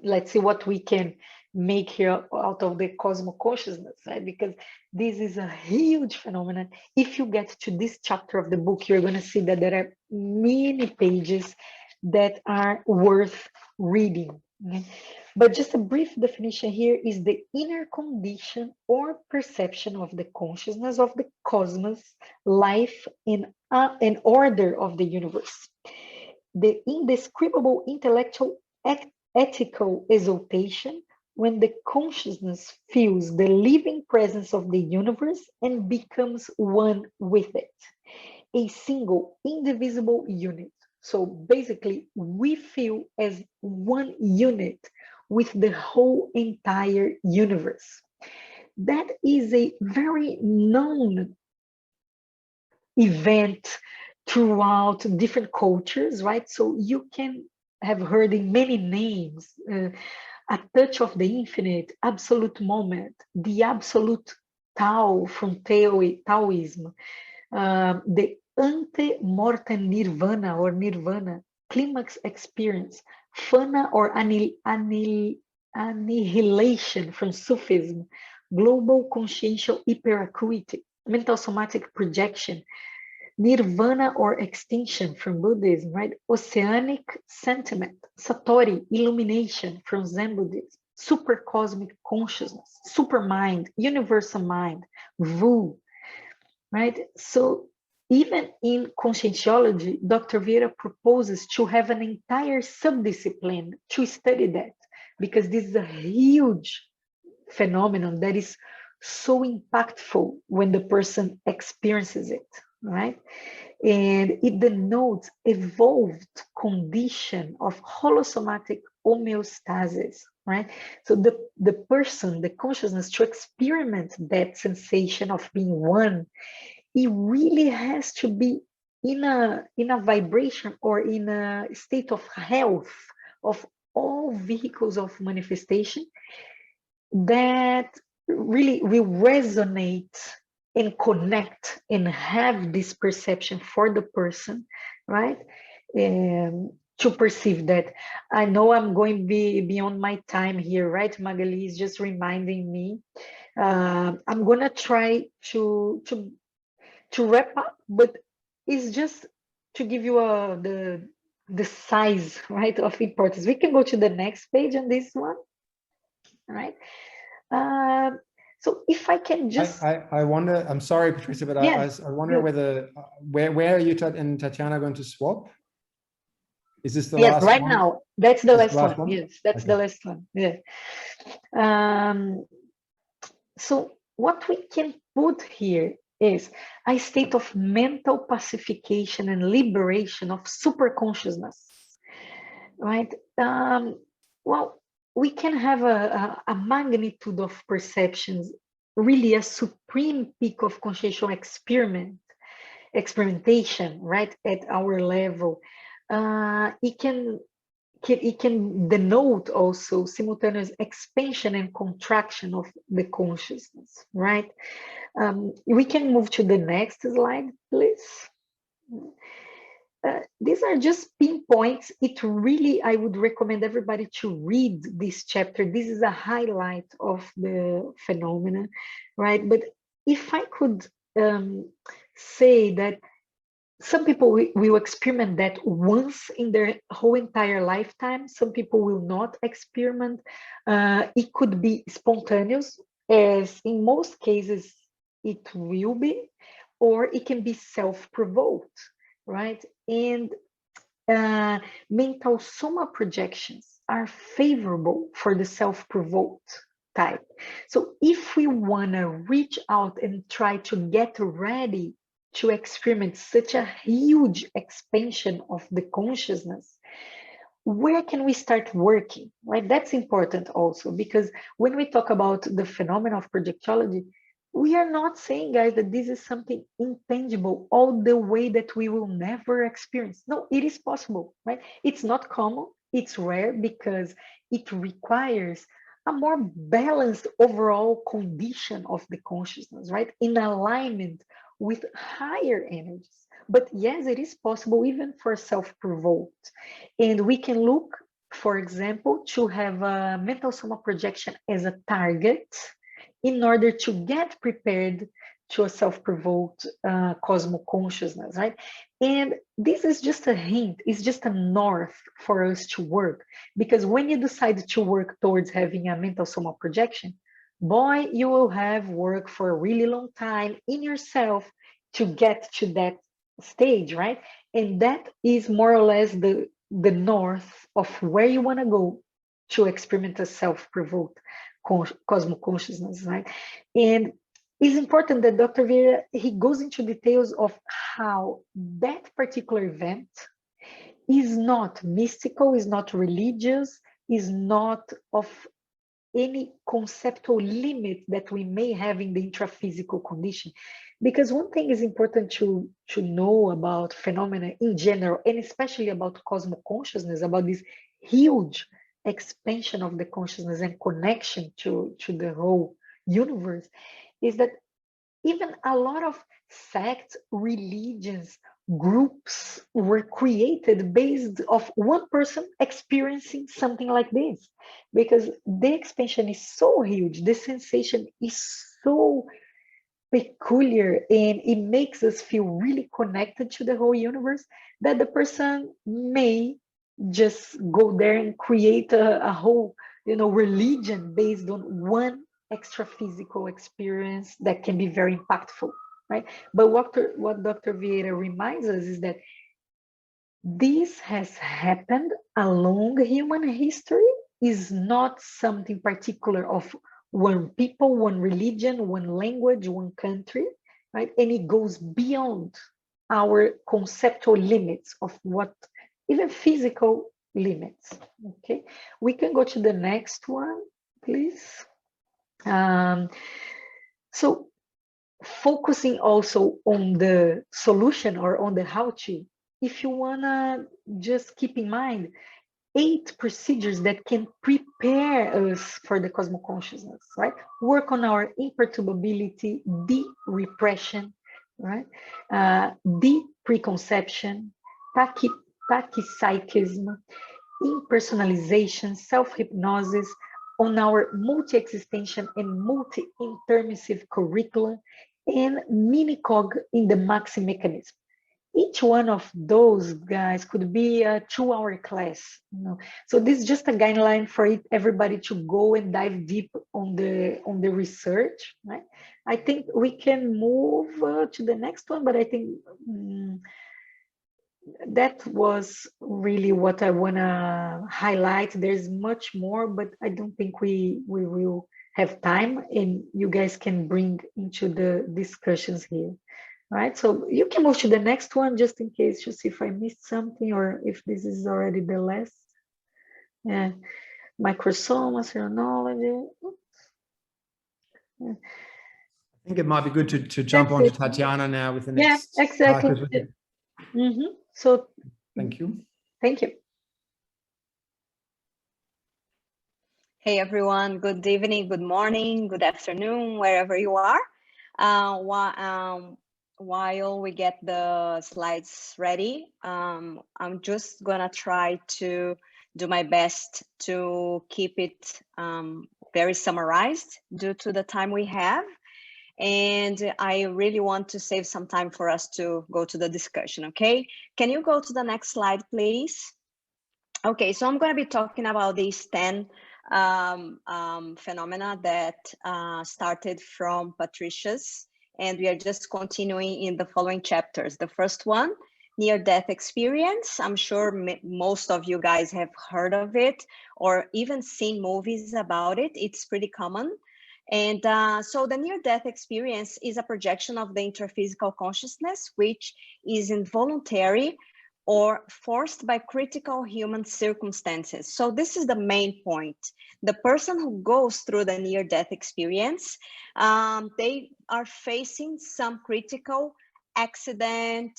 Speaker 2: let's see what we can make here out of the cosmic consciousness, right? Because this is a huge phenomenon. If you get to this chapter of the book, you're going to see that there are many pages that are worth reading. Okay? But just a brief definition here is the inner condition or perception of the consciousness of the cosmos, life, and order of the universe. The indescribable intellectual ethical exaltation when the consciousness feels the living presence of the universe and becomes one with it, a single, indivisible unit. So basically, we feel as one unit with the whole entire universe. That is a very known event throughout different cultures, right? So you can have heard in many names, a touch of the infinite, absolute moment, the absolute Tao from Taoism, the ante-mortem nirvana or nirvana, climax experience, fana or annihilation from Sufism, global consciential hyperacuity, mental somatic projection, nirvana or extinction from Buddhism, right? Oceanic sentiment, satori, illumination from Zen Buddhism, super cosmic consciousness, super mind, universal mind, Vu, right? So even in Conscientiology, Dr. Vieira proposes to have an entire subdiscipline to study that, because this is a huge phenomenon that is so impactful when the person experiences it, right? And it denotes evolved condition of holosomatic homeostasis, right? So the person, the consciousness, to experiment that sensation of being one, it really has to be in a vibration or in a state of health of all vehicles of manifestation that really will resonate and connect and have this perception for the person, right? To perceive that. I know I'm going to be beyond my time here, right? Magali is just reminding me. I'm going to try to wrap up, but it's just to give you the size, right, of importance. We can go to the next page on this one, right? So if I can just,
Speaker 1: I wonder. I'm sorry, Patricia, but
Speaker 2: yes,
Speaker 1: I wonder whether where are you and Tatiana going to swap? Is this the
Speaker 2: yes,
Speaker 1: last
Speaker 2: right
Speaker 1: one?
Speaker 2: now that's the
Speaker 1: This
Speaker 2: last one. Yes, that's the last one. Yeah. So what we can put here is a state of mental pacification and liberation of super consciousness, right? Well, we can have a magnitude of perceptions, really a supreme peak of consciential experimentation, right, at our level. It can denote also simultaneous expansion and contraction of the consciousness, right? We can move to the next slide, please. These are just pinpoints. It really, I would recommend everybody to read this chapter. This is a highlight of the phenomenon, right? But if I could say that some people will experiment that once in their whole entire lifetime. Some people will not experiment. It could be spontaneous, as in most cases it will be, or it can be self-provoked, right? And mental soma projections are favorable for the self-provoked type. So if we want to reach out and try to get ready to experiment such a huge expansion of the consciousness, where can we start working, right? That's important also, because when we talk about the phenomenon of projectiology, we are not saying, guys, that this is something intangible all the way that we will never experience. No, it is possible, right? It's not common, it's rare, because it requires a more balanced overall condition of the consciousness, right? In alignment with higher energies. But yes, it is possible even for self-provoked. And we can look for example, to have a mental soma projection as a target in order to get prepared to a self-provoked cosmo consciousness, right? And this is just a hint, it's just a north for us to work. Because when you decide to work towards having a mental soma projection, boy, you will have work for a really long time in yourself to get to that stage, right? And that is more or less the north of where you want to go to experiment a self-provoked cosmo consciousness, right? And it's important that Dr. Vieira, he goes into details of how that particular event is not mystical, is not religious, is not of any conceptual limit that we may have in the intraphysical condition. Because one thing is important to know about phenomena in general, and especially about cosmo consciousness, about this huge expansion of the consciousness and connection to the whole universe, is that even a lot of sects, religions, groups were created based off one person experiencing something like this, because the expansion is so huge, the sensation is so peculiar, and it makes us feel really connected to the whole universe, that the person may just go there and create a whole, religion based on one extra physical experience that can be very impactful, right? But what Dr. Vieira reminds us is that this has happened along human history, is not something particular of one people, one religion, one language, one country, right? And it goes beyond our conceptual limits of what, even physical limits, okay? We can go to the next one, please. So focusing also on the solution or on the how-to, if you wanna just keep in mind 8 procedures that can prepare us for the cosmo consciousness, right? Work on our imperturbability, de-repression, right? De-preconception, tachypsychism, impersonalization, self-hypnosis, on our multi-existential and multi-intermissive curricula, and mini-cog in the maxi mechanism. Each one of those guys could be a 2-hour class, So this is just a guideline for everybody to go and dive deep on the research, right? I think we can move to the next one, but I think that was really what I want to highlight. There's much more, but I don't think we will have time, and you guys can bring into the discussions here. Right, so you can move to the next one just in case to see if I missed something or if this is already the last. Yeah, microsoma, seronology.
Speaker 1: I think it might be good to jump on to Tatiana now with the next.
Speaker 2: Yeah, exactly. So
Speaker 1: thank you.
Speaker 2: Thank you.
Speaker 3: Hey everyone, good evening, good morning, good afternoon, wherever you are. While we get the slides ready, I'm just gonna try to do my best to keep it very summarized due to the time we have. And I really want to save some time for us to go to the discussion, okay? Can you go to the next slide, please? Okay, so I'm gonna be talking about these 10 phenomena that started from Patricia's, and we are just continuing in the following chapters. The first one, near-death experience. I'm sure most of you guys have heard of it or even seen movies about it. It's pretty common. And so the near-death experience is a projection of the intraphysical consciousness, which is involuntary or forced by critical human circumstances. So this is the main point. The person who goes through the near-death experience, they are facing some critical accident,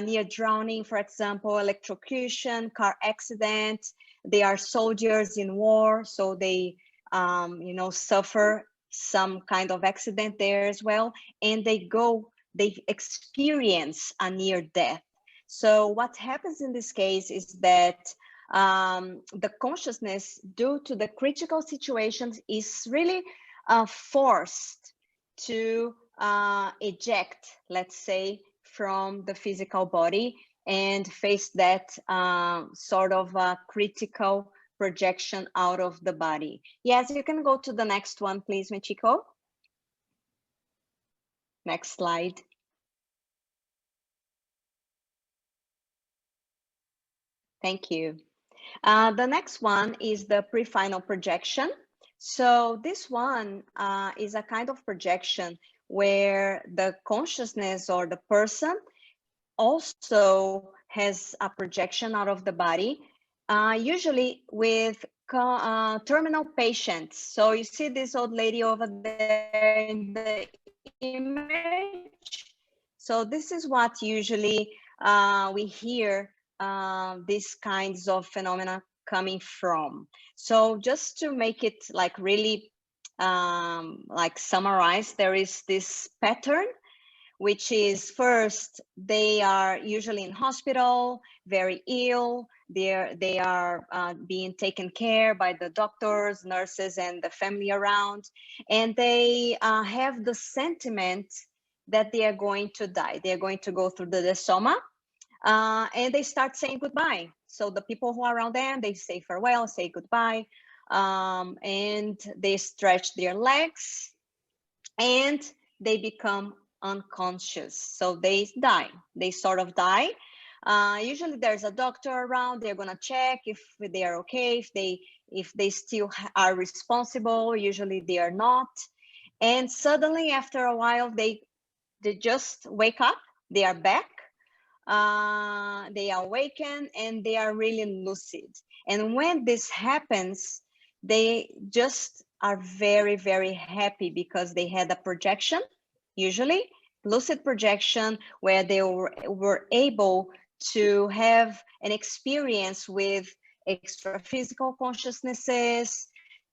Speaker 3: near drowning, for example, electrocution, car accident. They are soldiers in war, so they suffer some kind of accident there as well, and they experience a near death. So what happens in this case is that the consciousness, due to the critical situations, is really forced to eject, let's say, from the physical body and face that sort of critical projection out of the body. Yes, you can go to the next one, please, Michiko. Next slide. Thank you. The next one is the pre-final projection. So this one is a kind of projection where the consciousness or the person also has a projection out of the body, usually with terminal patients. So you see this old lady over there in the image. So this is what usually we hear these kinds of phenomena coming from. So just to make it like really like summarize, there is this pattern, which is first, they are usually in hospital, very ill. They are being taken care by the doctors, nurses, and the family around. And they have the sentiment that they are going to die. They are going to go through the desoma, and they start saying goodbye. So the people who are around them, they say farewell, say goodbye, and they stretch their legs, and they become unconscious. So they die. They sort of die. Usually there's a doctor around. They're gonna check if they are okay, if they still are responsible. Usually they are not. And suddenly after a while, they just wake up. They are back. They awaken and they are really lucid. And when this happens, they just are very, very happy because they had a projection, usually lucid projection, where they were able to have an experience with extra physical consciousnesses,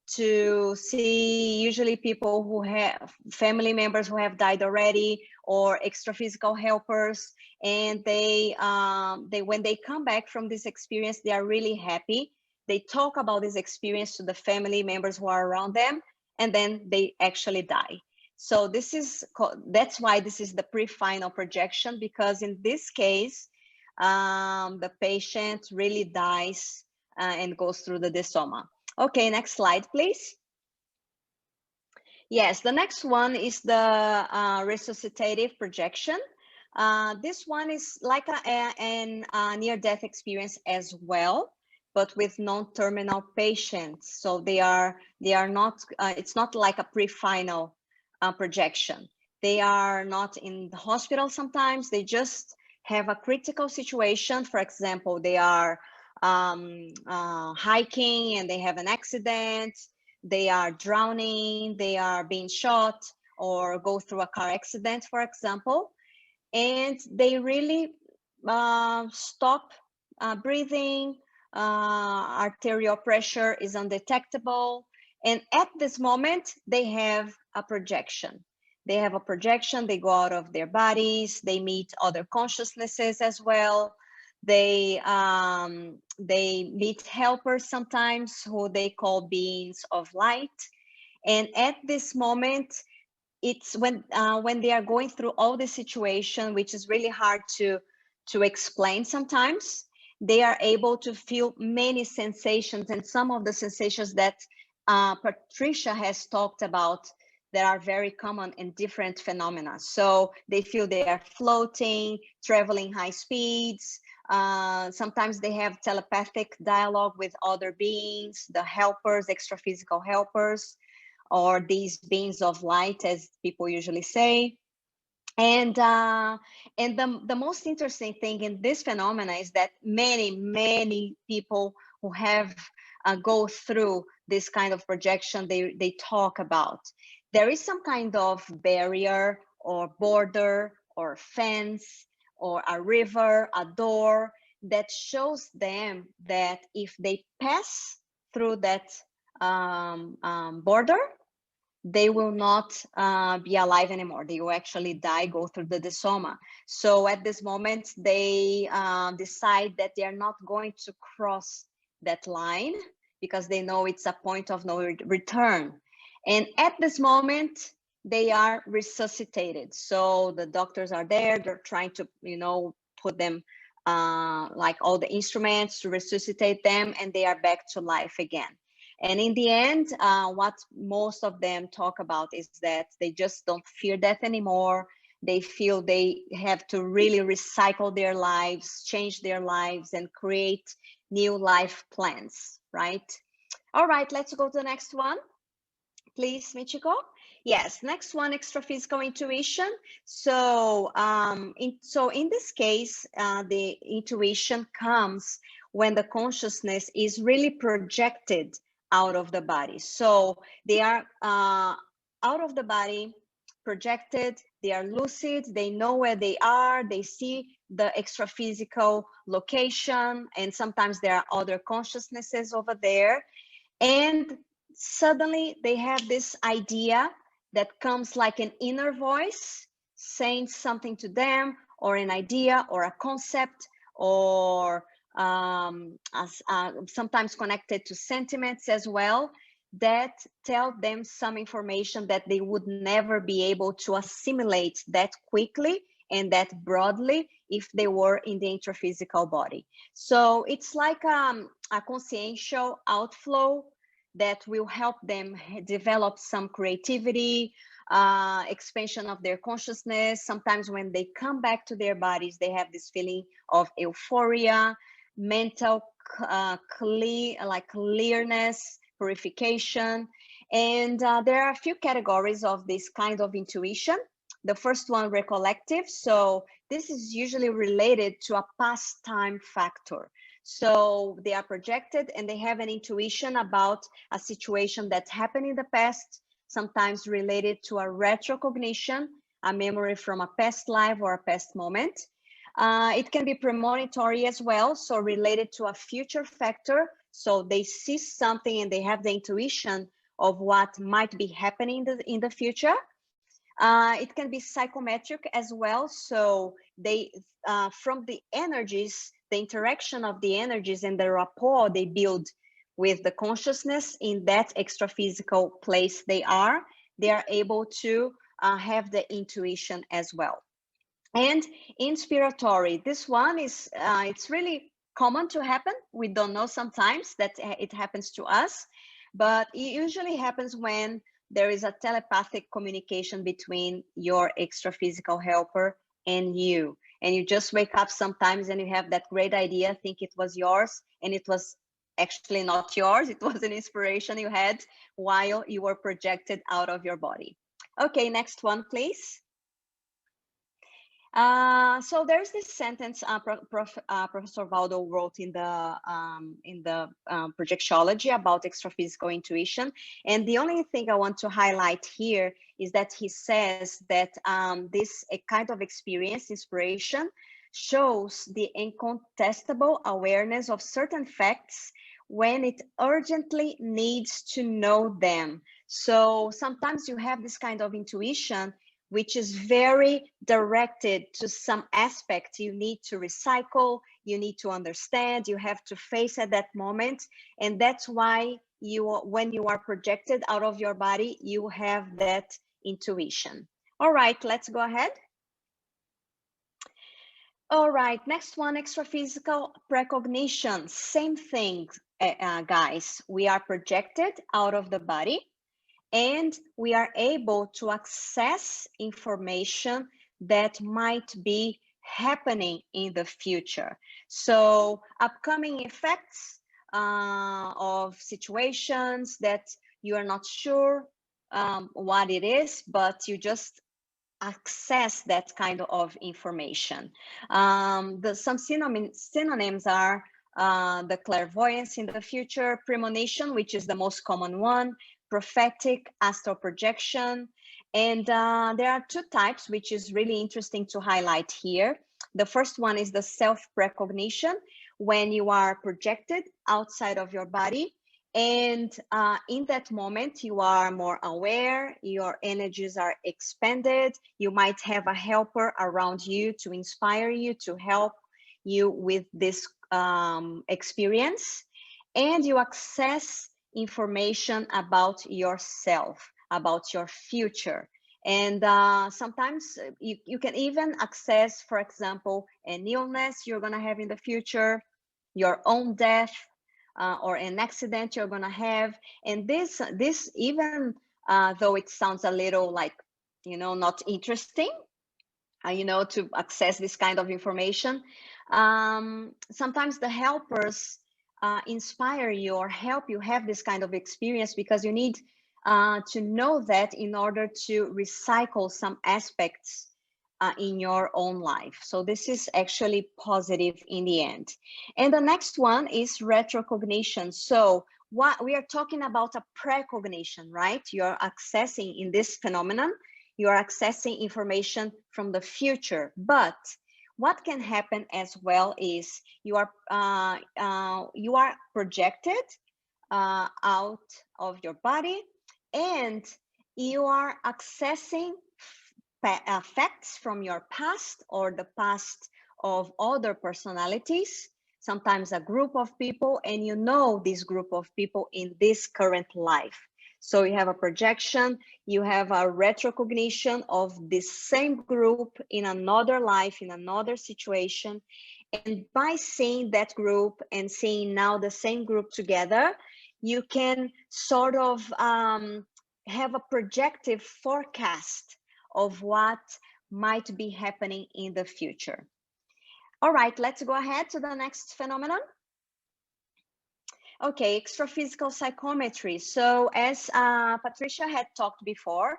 Speaker 3: to see usually people who have family members who have died already, or extra physical helpers. And they when they come back from this experience, they are really happy. They talk about this experience to the family members who are around them, and then they actually die. So that's why this is the pre-final projection, because in this case, the patient really dies and goes through the desoma. Okay, next slide, please. Yes, the next one is the resuscitative projection. This one is like a near-death experience as well, but with non-terminal patients. So they are not. It's not like a pre-final projection. They are not in the hospital. Sometimes they just have a critical situation. For example, they are hiking and they have an accident. They are drowning. They are being shot or go through a car accident, for example. And they really stop breathing, arterial pressure is undetectable. And at this moment, they have a projection. They have a projection, they go out of their bodies, they meet other consciousnesses as well. They meet helpers sometimes, who they call beings of light. And at this moment, it's when they are going through all the situation, which is really hard to explain sometimes, they are able to feel many sensations, and some of the sensations that Patricia has talked about that are very common in different phenomena. So they feel they are floating, traveling high speeds. Sometimes they have telepathic dialogue with other beings, the helpers, extra physical helpers, or these beings of light, as people usually say. And the most interesting thing in this phenomena is that many people who have go through this kind of projection, they talk about there is some kind of barrier or border or fence or a river, a door that shows them that if they pass through that border, they will not be alive anymore. They will actually die, go through the desoma. So at this moment, they decide that they are not going to cross that line because they know it's a point of no return. And at this moment, they are resuscitated. So the doctors are there, they're trying to, you know, put them like all the instruments to resuscitate them, and they are back to life again. And in the end, what most of them talk about is that they just don't fear death anymore. They feel they have to really recycle their lives, change their lives, and create new life plans, right? All right, let's go to the next one. Please, Michiko. Yes, next one, extraphysical intuition. So, in this case, the intuition comes when the consciousness is really projected out of the body. So they are out of the body, projected, they are lucid, they know where they are, they see the extraphysical location, and sometimes there are other consciousnesses over there. And suddenly they have this idea that comes like an inner voice saying something to them, or an idea or a concept, or sometimes connected to sentiments as well, that tell them some information that they would never be able to assimilate that quickly and that broadly if they were in the intraphysical body. So it's like a consciential outflow that will help them develop some creativity, expansion of their consciousness. Sometimes when they come back to their bodies, they have this feeling of euphoria, mental clearness, purification. And there are a few categories of this kind of intuition. The first one, recollective. So this is usually related to a past time factor. So they are projected and they have an intuition about a situation that happened in the past, sometimes related to a retrocognition, a memory from a past life or a past moment. It can be premonitory as well, so related to a future factor. So they see something and they have the intuition of what might be happening in the future. It can be psychometric as well. So they, from the energies, the interaction of the energies and the rapport they build with the consciousness in that extraphysical place they are able to have the intuition as well. And inspiratory, this one is, it's really common to happen. We don't know sometimes that it happens to us, but it usually happens when there is a telepathic communication between your extraphysical helper and you. And you just wake up sometimes and you have that great idea, think it was yours, and it was actually not yours. It was an inspiration you had while you were projected out of your body. Okay, next one, please. So there's this sentence Professor Waldo wrote in the Projectiology about extraphysical intuition. And the only thing I want to highlight here is that he says that this kind of experience, inspiration, shows the incontestable awareness of certain facts when it urgently needs to know them. So sometimes you have this kind of intuition which is very directed to some aspect you need to recycle, you need to understand, you have to face at that moment. And that's why when you are projected out of your body, you have that intuition. All right, let's go ahead. All right, next one, extraphysical precognition. Same thing, guys. We are projected out of the body, and we are able to access information that might be happening in the future. So upcoming effects of situations that you are not sure what it is, but you just access that kind of information. Some synonyms are the clairvoyance in the future, premonition, which is the most common one, prophetic, astral projection. And there are two types, which is really interesting to highlight here. The first one is the self-precognition, when you are projected outside of your body. And in that moment, you are more aware, your energies are expanded, you might have a helper around you to inspire you, to help you with this experience. and you access information about yourself, about your future. And sometimes you can even access, for example, an illness you're going to have in the future, your own death, or an accident you're going to have. And this even though it sounds a little like, you know, not interesting, you know, to access this kind of information, sometimes the helpers inspire you or help you have this kind of experience, because you need to know that in order to recycle some aspects in your own life. So this is actually positive in the end. And the next one is retrocognition. So what we are talking about, a precognition, right? You're accessing, in this phenomenon, you are accessing information from the future. But what can happen as well is you are projected out of your body, and you are accessing facts from your past or the past of other personalities, sometimes a group of people, and you know this group of people in this current life. So you have a projection, you have a retrocognition of this same group in another life, in another situation. And by seeing that group and seeing now the same group together, you can sort of have a projective forecast of what might be happening in the future. All right, let's go ahead to the next phenomenon. Okay, extraphysical psychometry. So as Patricia had talked before,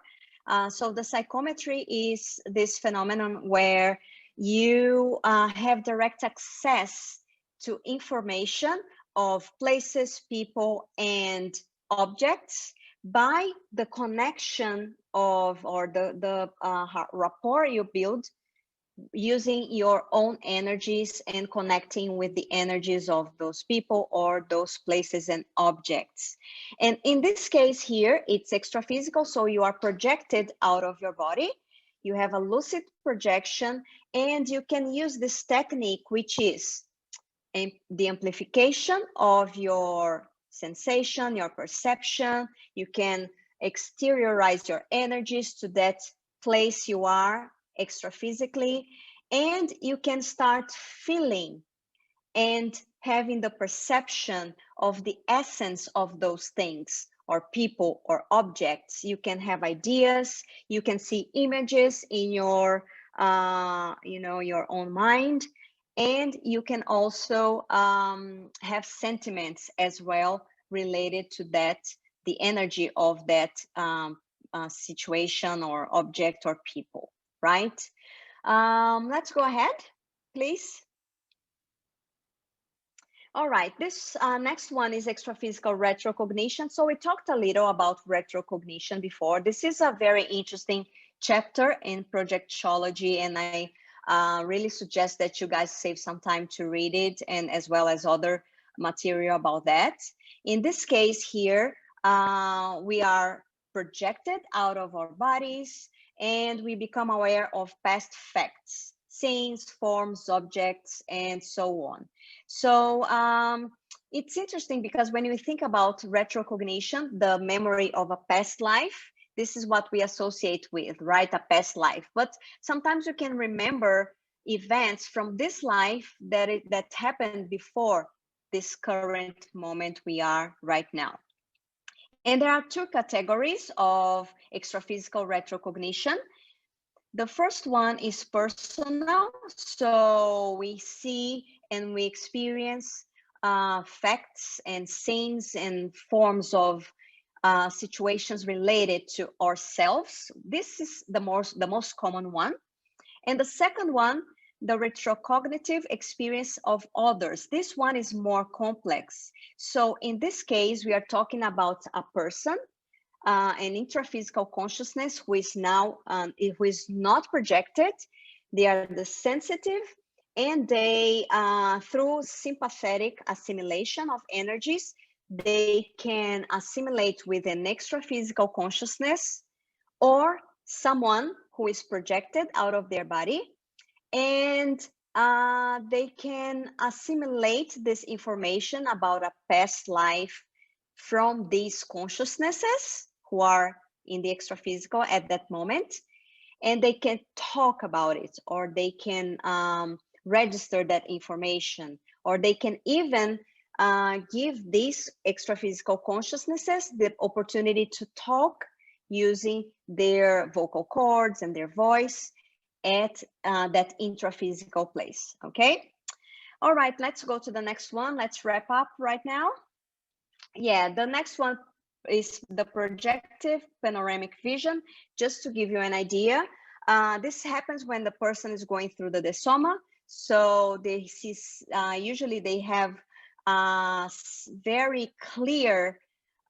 Speaker 3: so the psychometry is this phenomenon where you have direct access to information of places, people, and objects by the connection of, or the rapport you build using your own energies and connecting with the energies of those people or those places and objects. And in this case here, it's extraphysical, so you are projected out of your body. You have a lucid projection, and you can use this technique, which is the amplification of your sensation, your perception. You can exteriorize your energies to that place you are extraphysically, and you can start feeling and having the perception of the essence of those things or people or objects. You can have ideas, you can see images in your your own mind, and you can also have sentiments as well related to that, the energy of that situation or object or people, right? Let's go ahead, please. All right, this next one is extraphysical retrocognition. So we talked a little about retrocognition before. This is a very interesting chapter in Projectiology, and I really suggest that you guys save some time to read it, and as well as other material about that. In this case here, we are projected out of our bodies, and we become aware of past facts, scenes, forms, objects, and so on. So it's interesting because when we think about retrocognition, the memory of a past life, this is what we associate with, right? A past life. But sometimes you can remember events from this life that happened before this current moment we are right now. And there are two categories of extraphysical retrocognition. The first one is personal. So we see and we experience facts and scenes and forms of situations related to ourselves. This is the most common one. And the second one, the retrocognitive experience of others. This one is more complex. So in this case, we are talking about a person, an intraphysical consciousness who is now, who is not projected. They are the sensitive, and they, through sympathetic assimilation of energies, they can assimilate with an extraphysical consciousness or someone who is projected out of their body, and they can assimilate this information about a past life from these consciousnesses who are in the extra-physical at that moment, and they can talk about it, or they can register that information, or they can even give these extra-physical consciousnesses the opportunity to talk using their vocal cords and their voice at that intra-physical place, okay? All right, let's go to the next one. Let's wrap up right now. Yeah, the next one is the projective panoramic vision. Just to give you an idea, this happens when the person is going through the desoma. So they see, usually they have very clear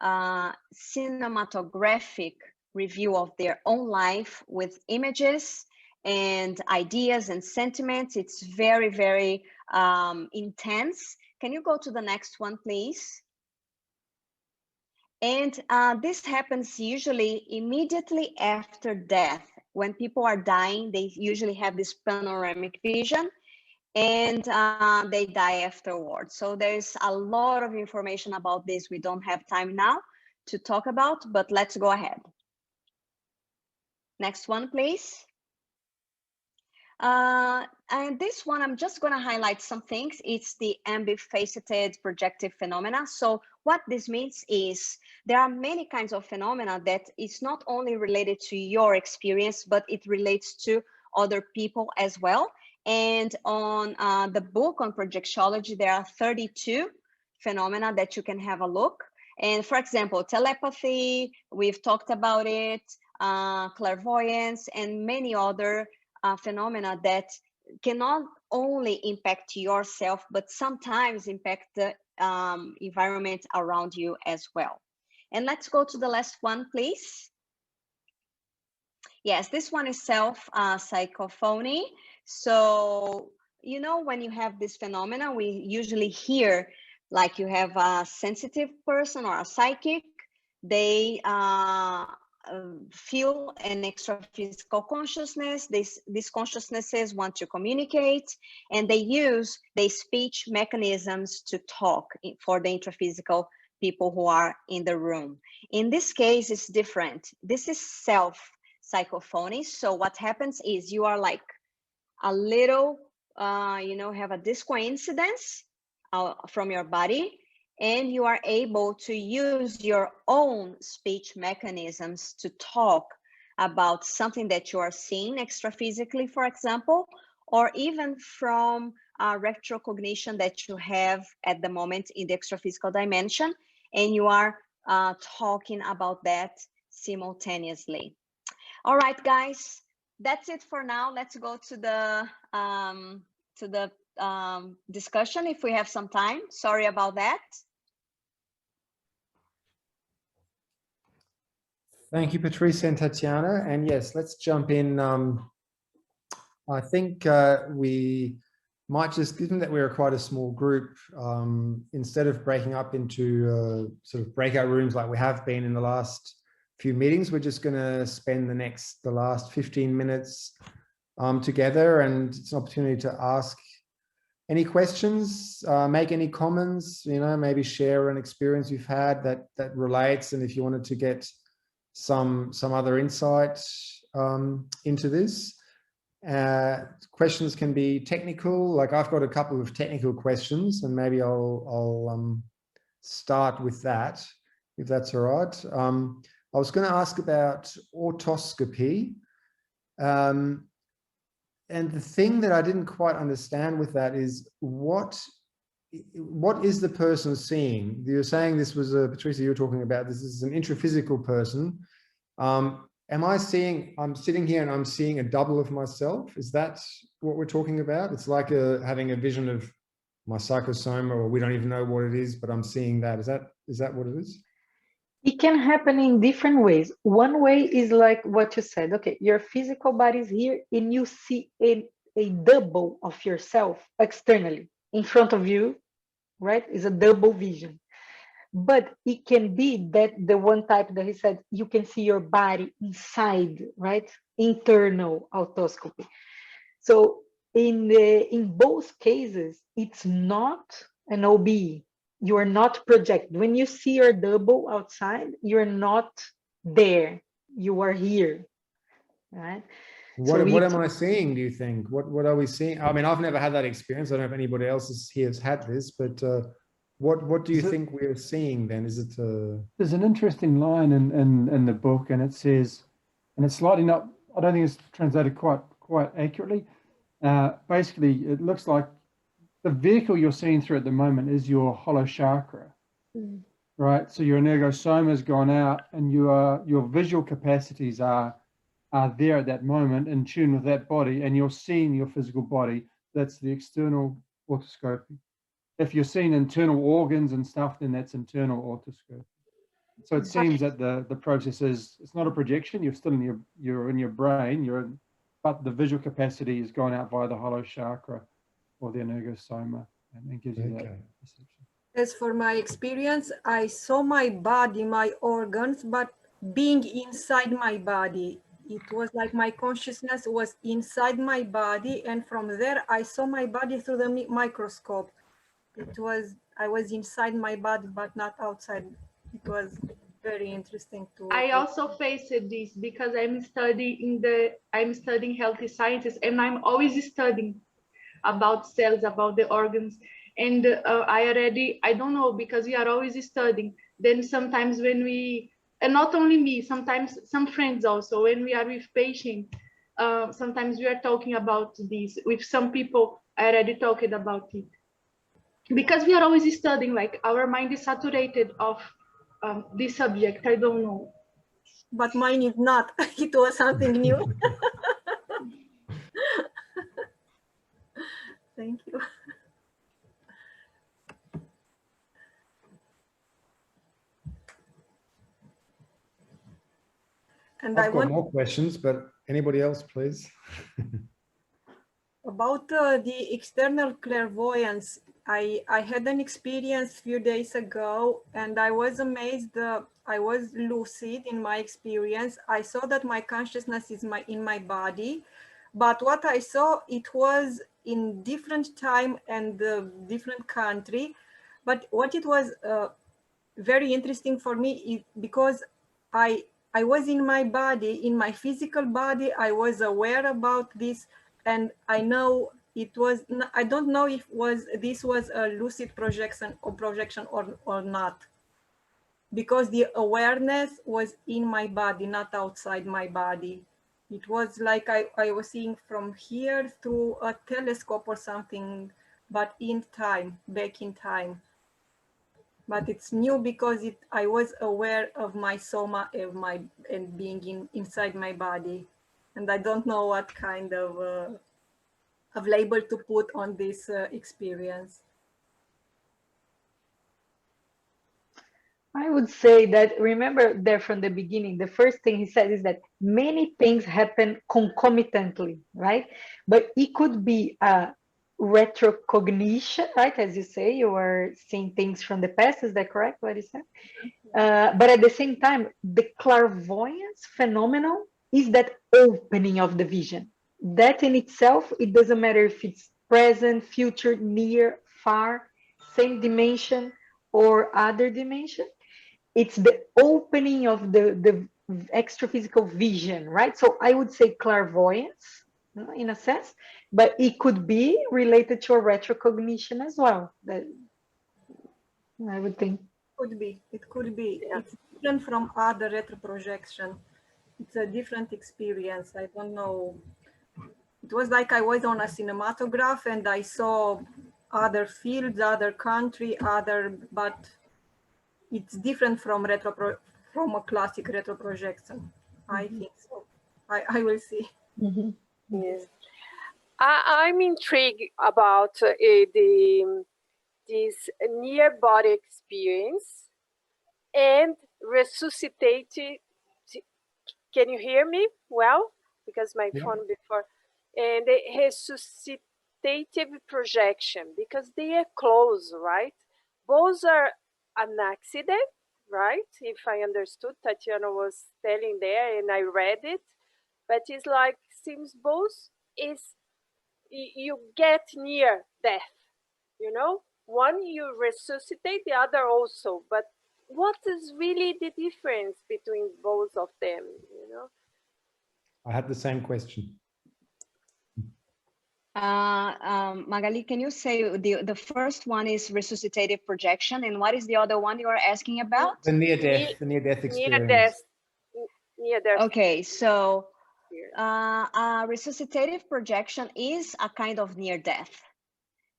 Speaker 3: cinematographic review of their own life with images and ideas and sentiments. It's very, very intense. Can you go to the next one, please? And this happens usually immediately after death. When people are dying, they usually have this panoramic vision, and they die afterwards. So there's a lot of information about this. We don't have time now to talk about, but let's go ahead. Next one, please. And this one, I'm just going to highlight some things. It's the ambifaceted projective phenomena. So what this means is there are many kinds of phenomena that it's not only related to your experience, but it relates to other people as well. And on the book on projectiology, there are 32 phenomena that you can have a look. And for example, telepathy, we've talked about it, clairvoyance, and many other phenomena that cannot only impact yourself, but sometimes impact the environment around you as well. And let's go to the last one, please. Yes, this one is self-psychophony. So, you know, when you have this phenomena, we usually hear like you have a sensitive person or a psychic, they feel an extra physical consciousness. These consciousnesses want to communicate, and they use the speech mechanisms to talk for the intraphysical people who are in the room. In this case, it's different. This is self-psychophony. So what happens is you are like a little, you know, have a disco incidence from your body, and you are able to use your own speech mechanisms to talk about something that you are seeing extraphysically, for example, or even from retrocognition that you have at the moment in the extraphysical dimension, and you are talking about that simultaneously. All right, guys, that's it for now. Let's go to the discussion if we have some time. Sorry about that.
Speaker 1: Thank you, Patrice and Tatiana. And yes, let's jump in. I think we might just, given that we're quite a small group, instead of breaking up into sort of breakout rooms like we have been in the last few meetings, we're just going to spend the last 15 minutes together, and it's an opportunity to ask any questions, make any comments, you know, maybe share an experience you've had that relates, and if you wanted to get some other insight into this. Questions can be technical, like I've got a couple of technical questions, and maybe I'll start with that, if that's all right. I was going to ask about autoscopy. And the thing that I didn't quite understand with that is what is the person seeing? You're saying this was Patricia, you were talking about this is an intraphysical person. Am I seeing, I'm sitting here and I'm seeing a double of myself? Is that what we're talking about? It's like having a vision of my psychosoma, or we don't even know what it is, but I'm seeing that. Is that what it is?
Speaker 2: It can happen in different ways. One way is like what you said. Okay, your physical body is here and you see a double of yourself externally in front of you, right? It's a double vision. But it can be that the one type that he said, you can see your body inside, right? Internal autoscopy. So in both cases, it's not an OB. You are not projected. When you see your double outside, you're not there. You are here, right?
Speaker 1: What am I seeing, do you think? What are we seeing? I mean, I've never had that experience. I don't know if anybody else here has had this, but what do you think we're seeing then? Is it
Speaker 4: There's an interesting line in the book, and it says, and it's slightly not, I don't think it's translated quite accurately. Basically, it looks like the vehicle you're seeing through at the moment is your hollow chakra, right? So your energosoma has gone out, and your visual capacities are there at that moment in tune with that body, and you're seeing your physical body. That's the external orthoscopy. If you're seeing internal organs and stuff, then that's internal orthoscopy. So it seems that the process is, it's not a projection. You're still in your brain. But the visual capacity is gone out via the hollow chakra or the energosoma, and it gives you that perception.
Speaker 5: As for my experience, I saw my body, my organs, but being inside my body. It was like my consciousness was inside my body, and from there I saw my body through the microscope. I was inside my body, but not outside. It was very interesting to.
Speaker 6: I also faced this because I'm studying healthy sciences, and I'm always studying about cells, about the organs. And I don't know, because we are always studying. Then sometimes when we, and not only me, sometimes some friends also, when we are with patients, sometimes we are talking about this. With some people, I already talked about it. Because we are always studying, like our mind is saturated of this subject. I don't know.
Speaker 5: But mine is not. It was something new. Thank you. And
Speaker 1: I've got more questions, but anybody else, please?
Speaker 5: About the external clairvoyance, I had an experience a few days ago, and I was amazed. I was lucid in my experience. I saw that my consciousness is in my body, but what I saw, it was in different time and different country. But what it was very interesting for me is because I was in my body, in my physical body. I was aware about this, and I know it was. I don't know if this was a lucid projection or not, because the awareness was in my body, not outside my body. It was like I was seeing from here through a telescope or something, but in time, back in time. But it's new because I was aware of my soma and being inside my body, and I don't know what kind of label to put on this experience.
Speaker 2: I would say that, remember there from the beginning, the first thing he said is that many things happen concomitantly, right? But it could be a retrocognition, right? As you say, you are seeing things from the past. Is that correct, what you said? But at the same time, the clairvoyance phenomenon is that opening of the vision. That in itself, it doesn't matter if it's present, future, near, far, same dimension or other dimension. It's the opening of the extra-physical vision, right? So I would say clairvoyance, in a sense, but it could be related to a retrocognition as well. That I would think.
Speaker 5: It could be. Yeah. It's different from other retroprojection. It's a different experience. I don't know. It was like I was on a cinematograph and I saw other fields, other country, but it's different from a classic retroprojection. I think so. I will see.
Speaker 7: Mm-hmm. Yes. I'm intrigued about this near body experience and resuscitated. Can you hear me well? Because my phone before, and the resuscitative projection, because they are close, right? Both are an accident, right? If I understood, Tatiana was telling there and I read it, but it's like, seems both is you get near death, you know? One you resuscitate, the other also, but what is really the difference between both of them, you know?
Speaker 1: I had the same question.
Speaker 3: Magali, can you say the first one is resuscitative projection, and what is the other one you are asking about?
Speaker 1: The near-death experience.
Speaker 7: Near death.
Speaker 3: Okay, so resuscitative projection is a kind of near death,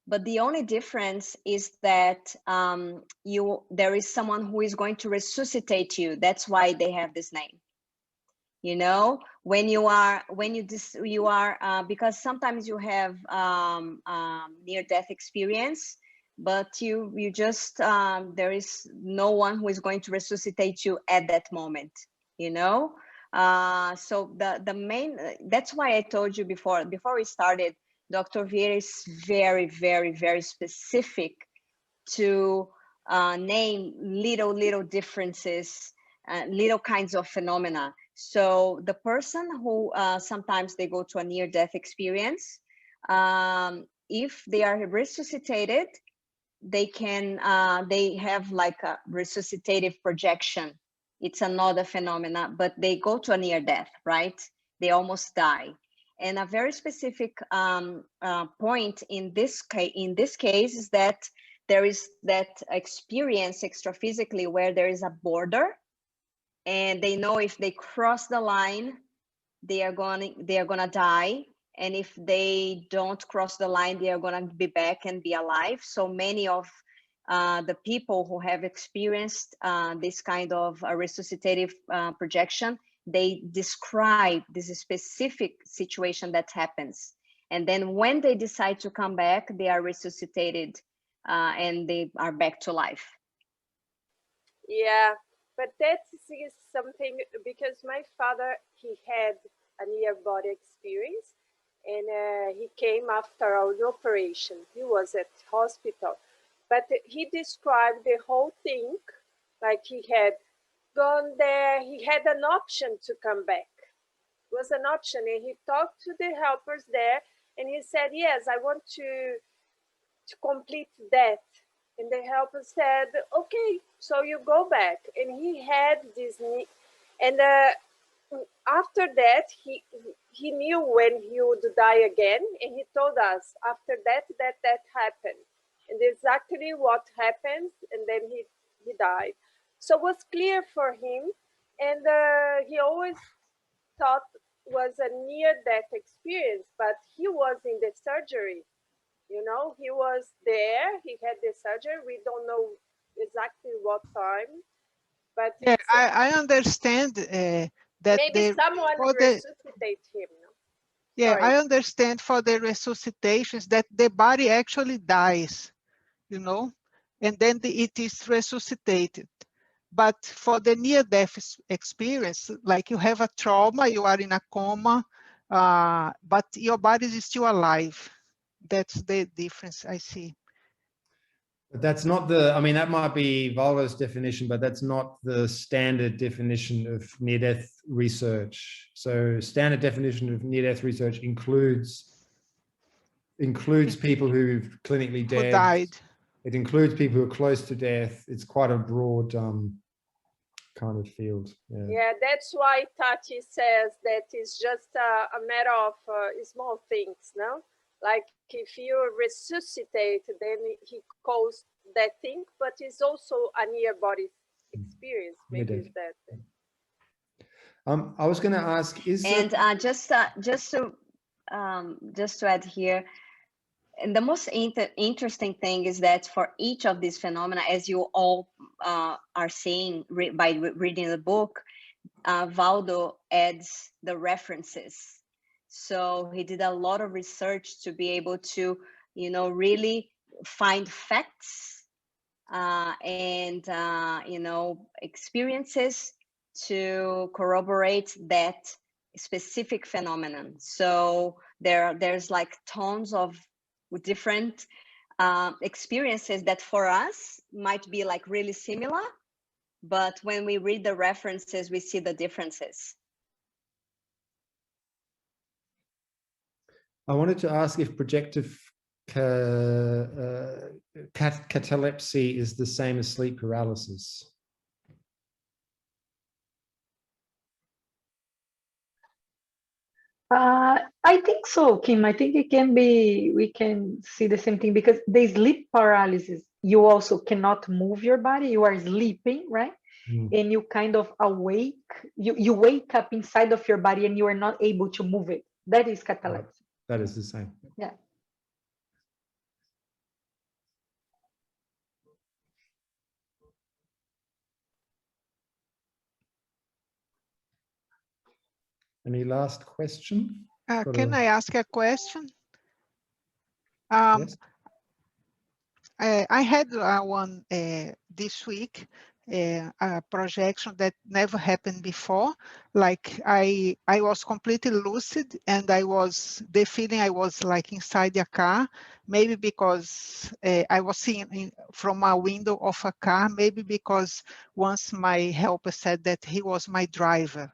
Speaker 3: but the only difference is that there is someone who is going to resuscitate you. That's why they have this name. You know, because sometimes you have near-death experience, but you just there is no one who is going to resuscitate you at that moment. You know, so the main, that's why I told you before we started, Dr. Vieira is very, very, very specific to name little differences, little kinds of phenomena. So the person who sometimes they go to a near-death experience, if they are resuscitated, they have like a resuscitative projection. It's another phenomena, but they go to a near-death, right? They almost die. And a very specific point in this case is that there is that experience extraphysically where there is a border, and they know if they cross the line, they are gonna die, and if they don't cross the line, they are gonna be back and be alive. So many of the people who have experienced this kind of resuscitative projection, they describe this specific situation that happens, and then when they decide to come back, they are resuscitated and they are back to life.
Speaker 7: Yeah, but that is something, because my father, he had a near-body experience, and he came after an operation. He was at hospital, but he described the whole thing, like he had gone there, he had an option to come back. It was an option, and he talked to the helpers there, and he said, yes, I want to complete that. And the helper said, okay, so you go back. And he had this, and after that, he knew when he would die again, and he told us after that happened, and exactly what happened, and then he died. So it was clear for him, and he always thought was a near-death experience, but he was in the surgery. You know, he was there, he had the surgery. We don't know exactly what time, but
Speaker 8: yeah, I understand that
Speaker 7: maybe someone resuscitate him. No?
Speaker 8: Yeah,
Speaker 7: Sorry.
Speaker 8: I understand for the resuscitations that the body actually dies, you know, and then it is resuscitated. But for the near-death experience, like you have a trauma, you are in a coma, but your body is still alive. That's the difference I see.
Speaker 1: But that's not I mean, that might be Waldo's definition, but that's not the standard definition of near-death research. So standard definition of near-death research includes people who've clinically dead. Who
Speaker 8: died.
Speaker 1: It includes people who are close to death. It's quite a broad kind of field.
Speaker 7: Yeah, that's why Tati says that it's just a matter of small things, no? Like if you resuscitate, then he calls that thing, but it's also a near-body experience. Maybe it's that.
Speaker 1: I was going to ask,
Speaker 3: just to add here, and the most interesting thing is that for each of these phenomena, as you all are seeing by reading the book, Waldo adds the references. So he did a lot of research to be able to, you know, really find facts and, you know, experiences to corroborate that specific phenomenon. So there's like tons of different experiences that for us might be like really similar, but when we read the references, we see the differences.
Speaker 1: I wanted to ask if projective catalepsy is the same as sleep paralysis.
Speaker 2: I think so, Kim. I think it can be, we can see the same thing, because the sleep paralysis, you also cannot move your body. You are sleeping, right? And you kind of awake, you wake up inside of your body and you are not able to move it. That is catalepsy.
Speaker 1: That is the same.
Speaker 2: Yeah.
Speaker 1: Any last question?
Speaker 8: Can I ask a question?
Speaker 1: Yes.
Speaker 8: I had one this week, a projection that never happened before. Like I was completely lucid, and the feeling I was like inside a car, maybe because I was seeing from a window of a car, maybe because once my helper said that he was my driver,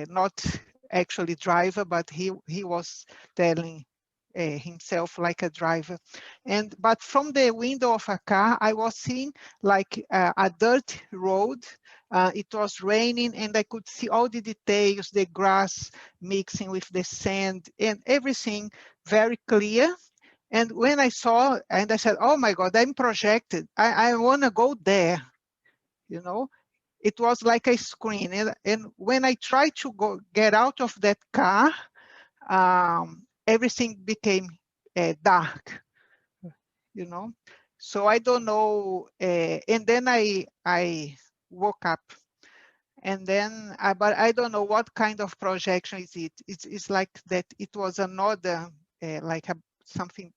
Speaker 8: not actually driver, but he was telling himself like a driver. But from the window of a car, I was seeing like a dirt road. It was raining, and I could see all the details, the grass mixing with the sand and everything very clear. And when I saw, and I said, oh my God, I'm projected. I want to go there, you know. It was like a screen. And when I tried to get out of that car, everything became dark, you know. So I don't know. And then I woke up. And then, but I don't know what kind of projection is it. It's like that it was another, something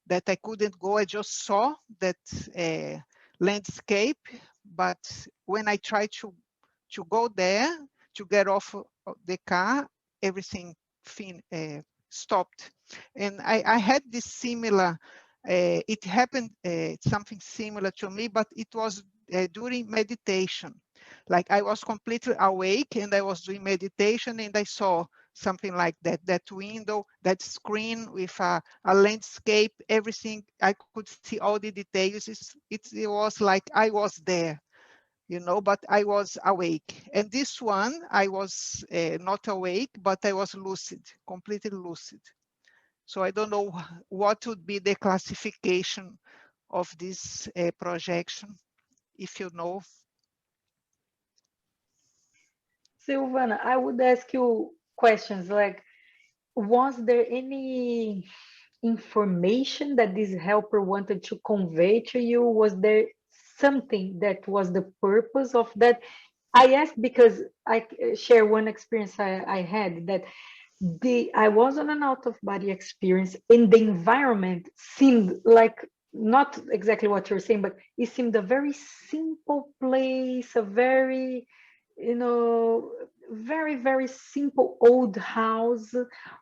Speaker 8: that I couldn't go. I just saw that landscape. But when I tried to go there, to get off the car, everything stopped. And I had this similar, it happened something similar to me, but it was during meditation. Like I was completely awake and I was doing meditation, and I saw something like that, that window, that screen with a landscape, everything. I could see all the details. It was like I was there, you know, but I was awake. And this one, I was not awake, but I was lucid, completely lucid. So I don't know what would be the classification of this projection, if you know.
Speaker 2: Silvana, I would ask you questions like, was there any information that this helper wanted to convey to you? Was there something that was the purpose of that? I asked because I share one experience I had, that I was on an out-of-body experience, and the environment seemed like, not exactly what you're saying, but it seemed a very simple place, a very, very, very simple old house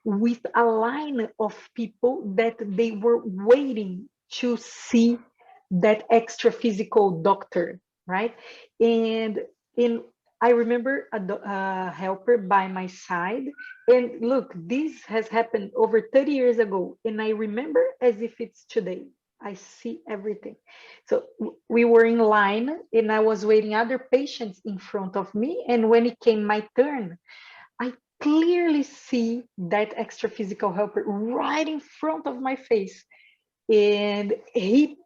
Speaker 2: with a line of people that they were waiting to see that extra physical doctor, right? And I remember a helper by my side, and look, this has happened over 30 years ago, and I remember as if it's today. I see everything. So we were in line, and I was waiting other patients in front of me, and when it came my turn, I clearly see that extra physical helper right in front of my face, and he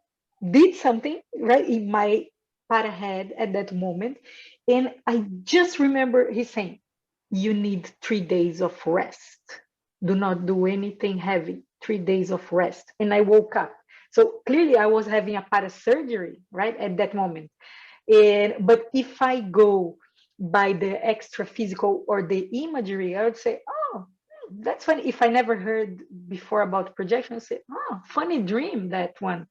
Speaker 2: did something right in my para head at that moment, and I just remember he saying, you need 3 days of rest. Do not do anything heavy. 3 days of rest. And I woke up. So clearly I was having a para surgery, right, at that moment. But if I go by the extra physical or the imagery, I would say, oh, that's funny. If I never heard before about projection, I say, oh, funny dream, that one.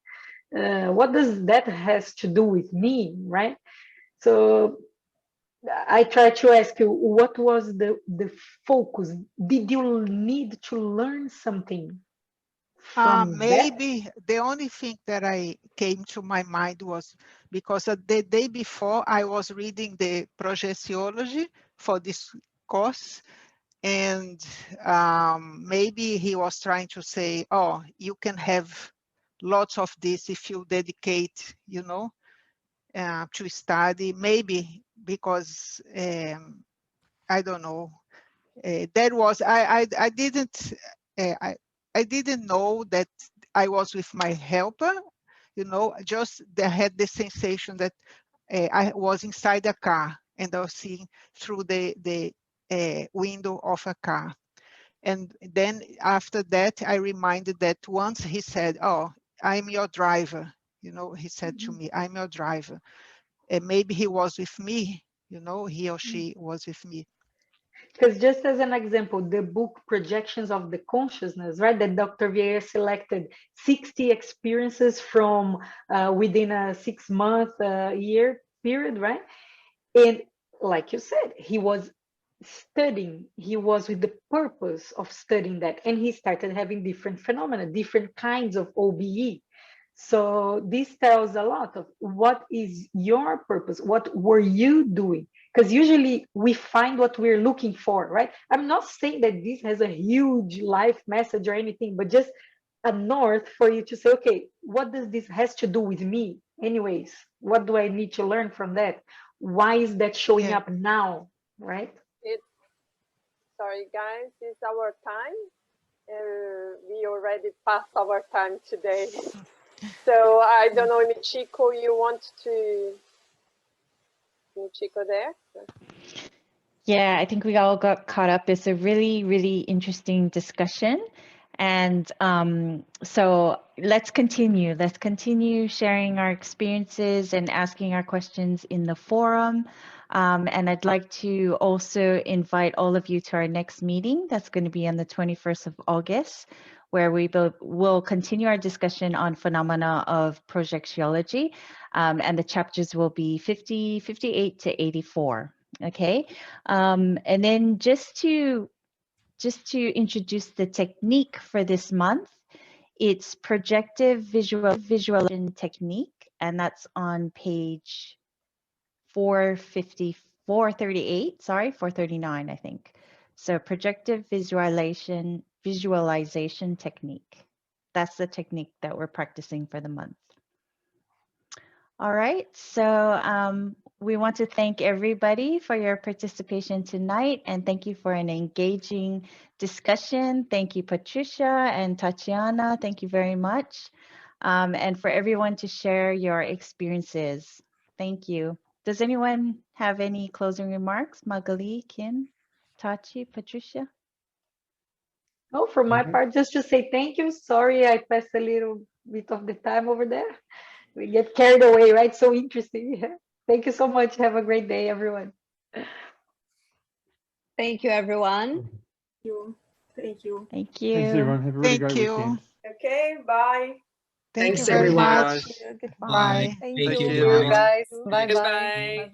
Speaker 2: What does that has to do with me, right? So I try to ask you, what was the focus? Did you need to learn something from
Speaker 8: Maybe the only thing that I came to my mind was because the day before I was reading the Projectiology for this course, And maybe he was trying to say, oh, you can have lots of this if you dedicate, you know, to study, maybe because I don't know. That was I didn't I didn't know that I was with my helper, you know. Just I had the sensation that I was inside a car and I was seeing through the window of a car. And then after that, I reminded that once he said, "Oh, I'm your driver," you know. He said to me, "I'm your driver." And maybe he was with me, you know. He or she was with me.
Speaker 2: Because just as an example, the book Projections of the Consciousness, right, that Dr. Vieira selected 60 experiences from within a 6-month year period, right? And like you said, he was studying, he was with the purpose of studying that, and he started having different phenomena, different kinds of OBE. So this tells a lot of what is your purpose, what were you doing? Because usually we find what we're looking for, right? I'm not saying that this has a huge life message or anything, but just a north for you to say, okay, what does this has to do with me anyways? What do I need to learn from that? Why is that showing up now, right?
Speaker 7: Sorry guys, it's our time. We already passed our time today. So I don't know, Michiko, you want to, Michiko there?
Speaker 9: Yeah, I think we all got caught up. It's a really, really interesting discussion. And so let's continue. Let's continue sharing our experiences and asking our questions in the forum. And I'd like to also invite all of you to our next meeting. That's going to be on the 21st of August, where we will continue our discussion on phenomena of projectiology. And the chapters will be 58 to 84. Okay. And then just to introduce the technique for this month, it's projective visualization technique, and that's on page 438, sorry, 439, I think. So projective visualization technique. That's the technique that we're practicing for the month. All right, so we want to thank everybody for your participation tonight, and thank you for an engaging discussion. Thank you, Patricia and Tatiana. Thank you very much. And for everyone to share your experiences. Thank you. Does anyone have any closing remarks? Magali, Kim, Tachi, Patricia?
Speaker 2: Oh, for my part, just to say thank you. Sorry, I passed a little bit of the time over there. We get carried away, right? So interesting. Yeah. Thank you so much. Have a great day, everyone.
Speaker 3: Thank you, everyone.
Speaker 5: Thank you.
Speaker 9: Thank you.
Speaker 4: Thanks, everyone. Have a really great weekend.
Speaker 5: Okay, bye.
Speaker 8: Thank
Speaker 10: Thanks,
Speaker 8: you very
Speaker 10: everyone.
Speaker 8: much.
Speaker 7: Goodbye.
Speaker 8: Bye.
Speaker 7: Thank
Speaker 10: Thank
Speaker 7: you.
Speaker 10: you.
Speaker 7: Guys.
Speaker 10: Bye.
Speaker 7: Bye-bye. Bye-bye.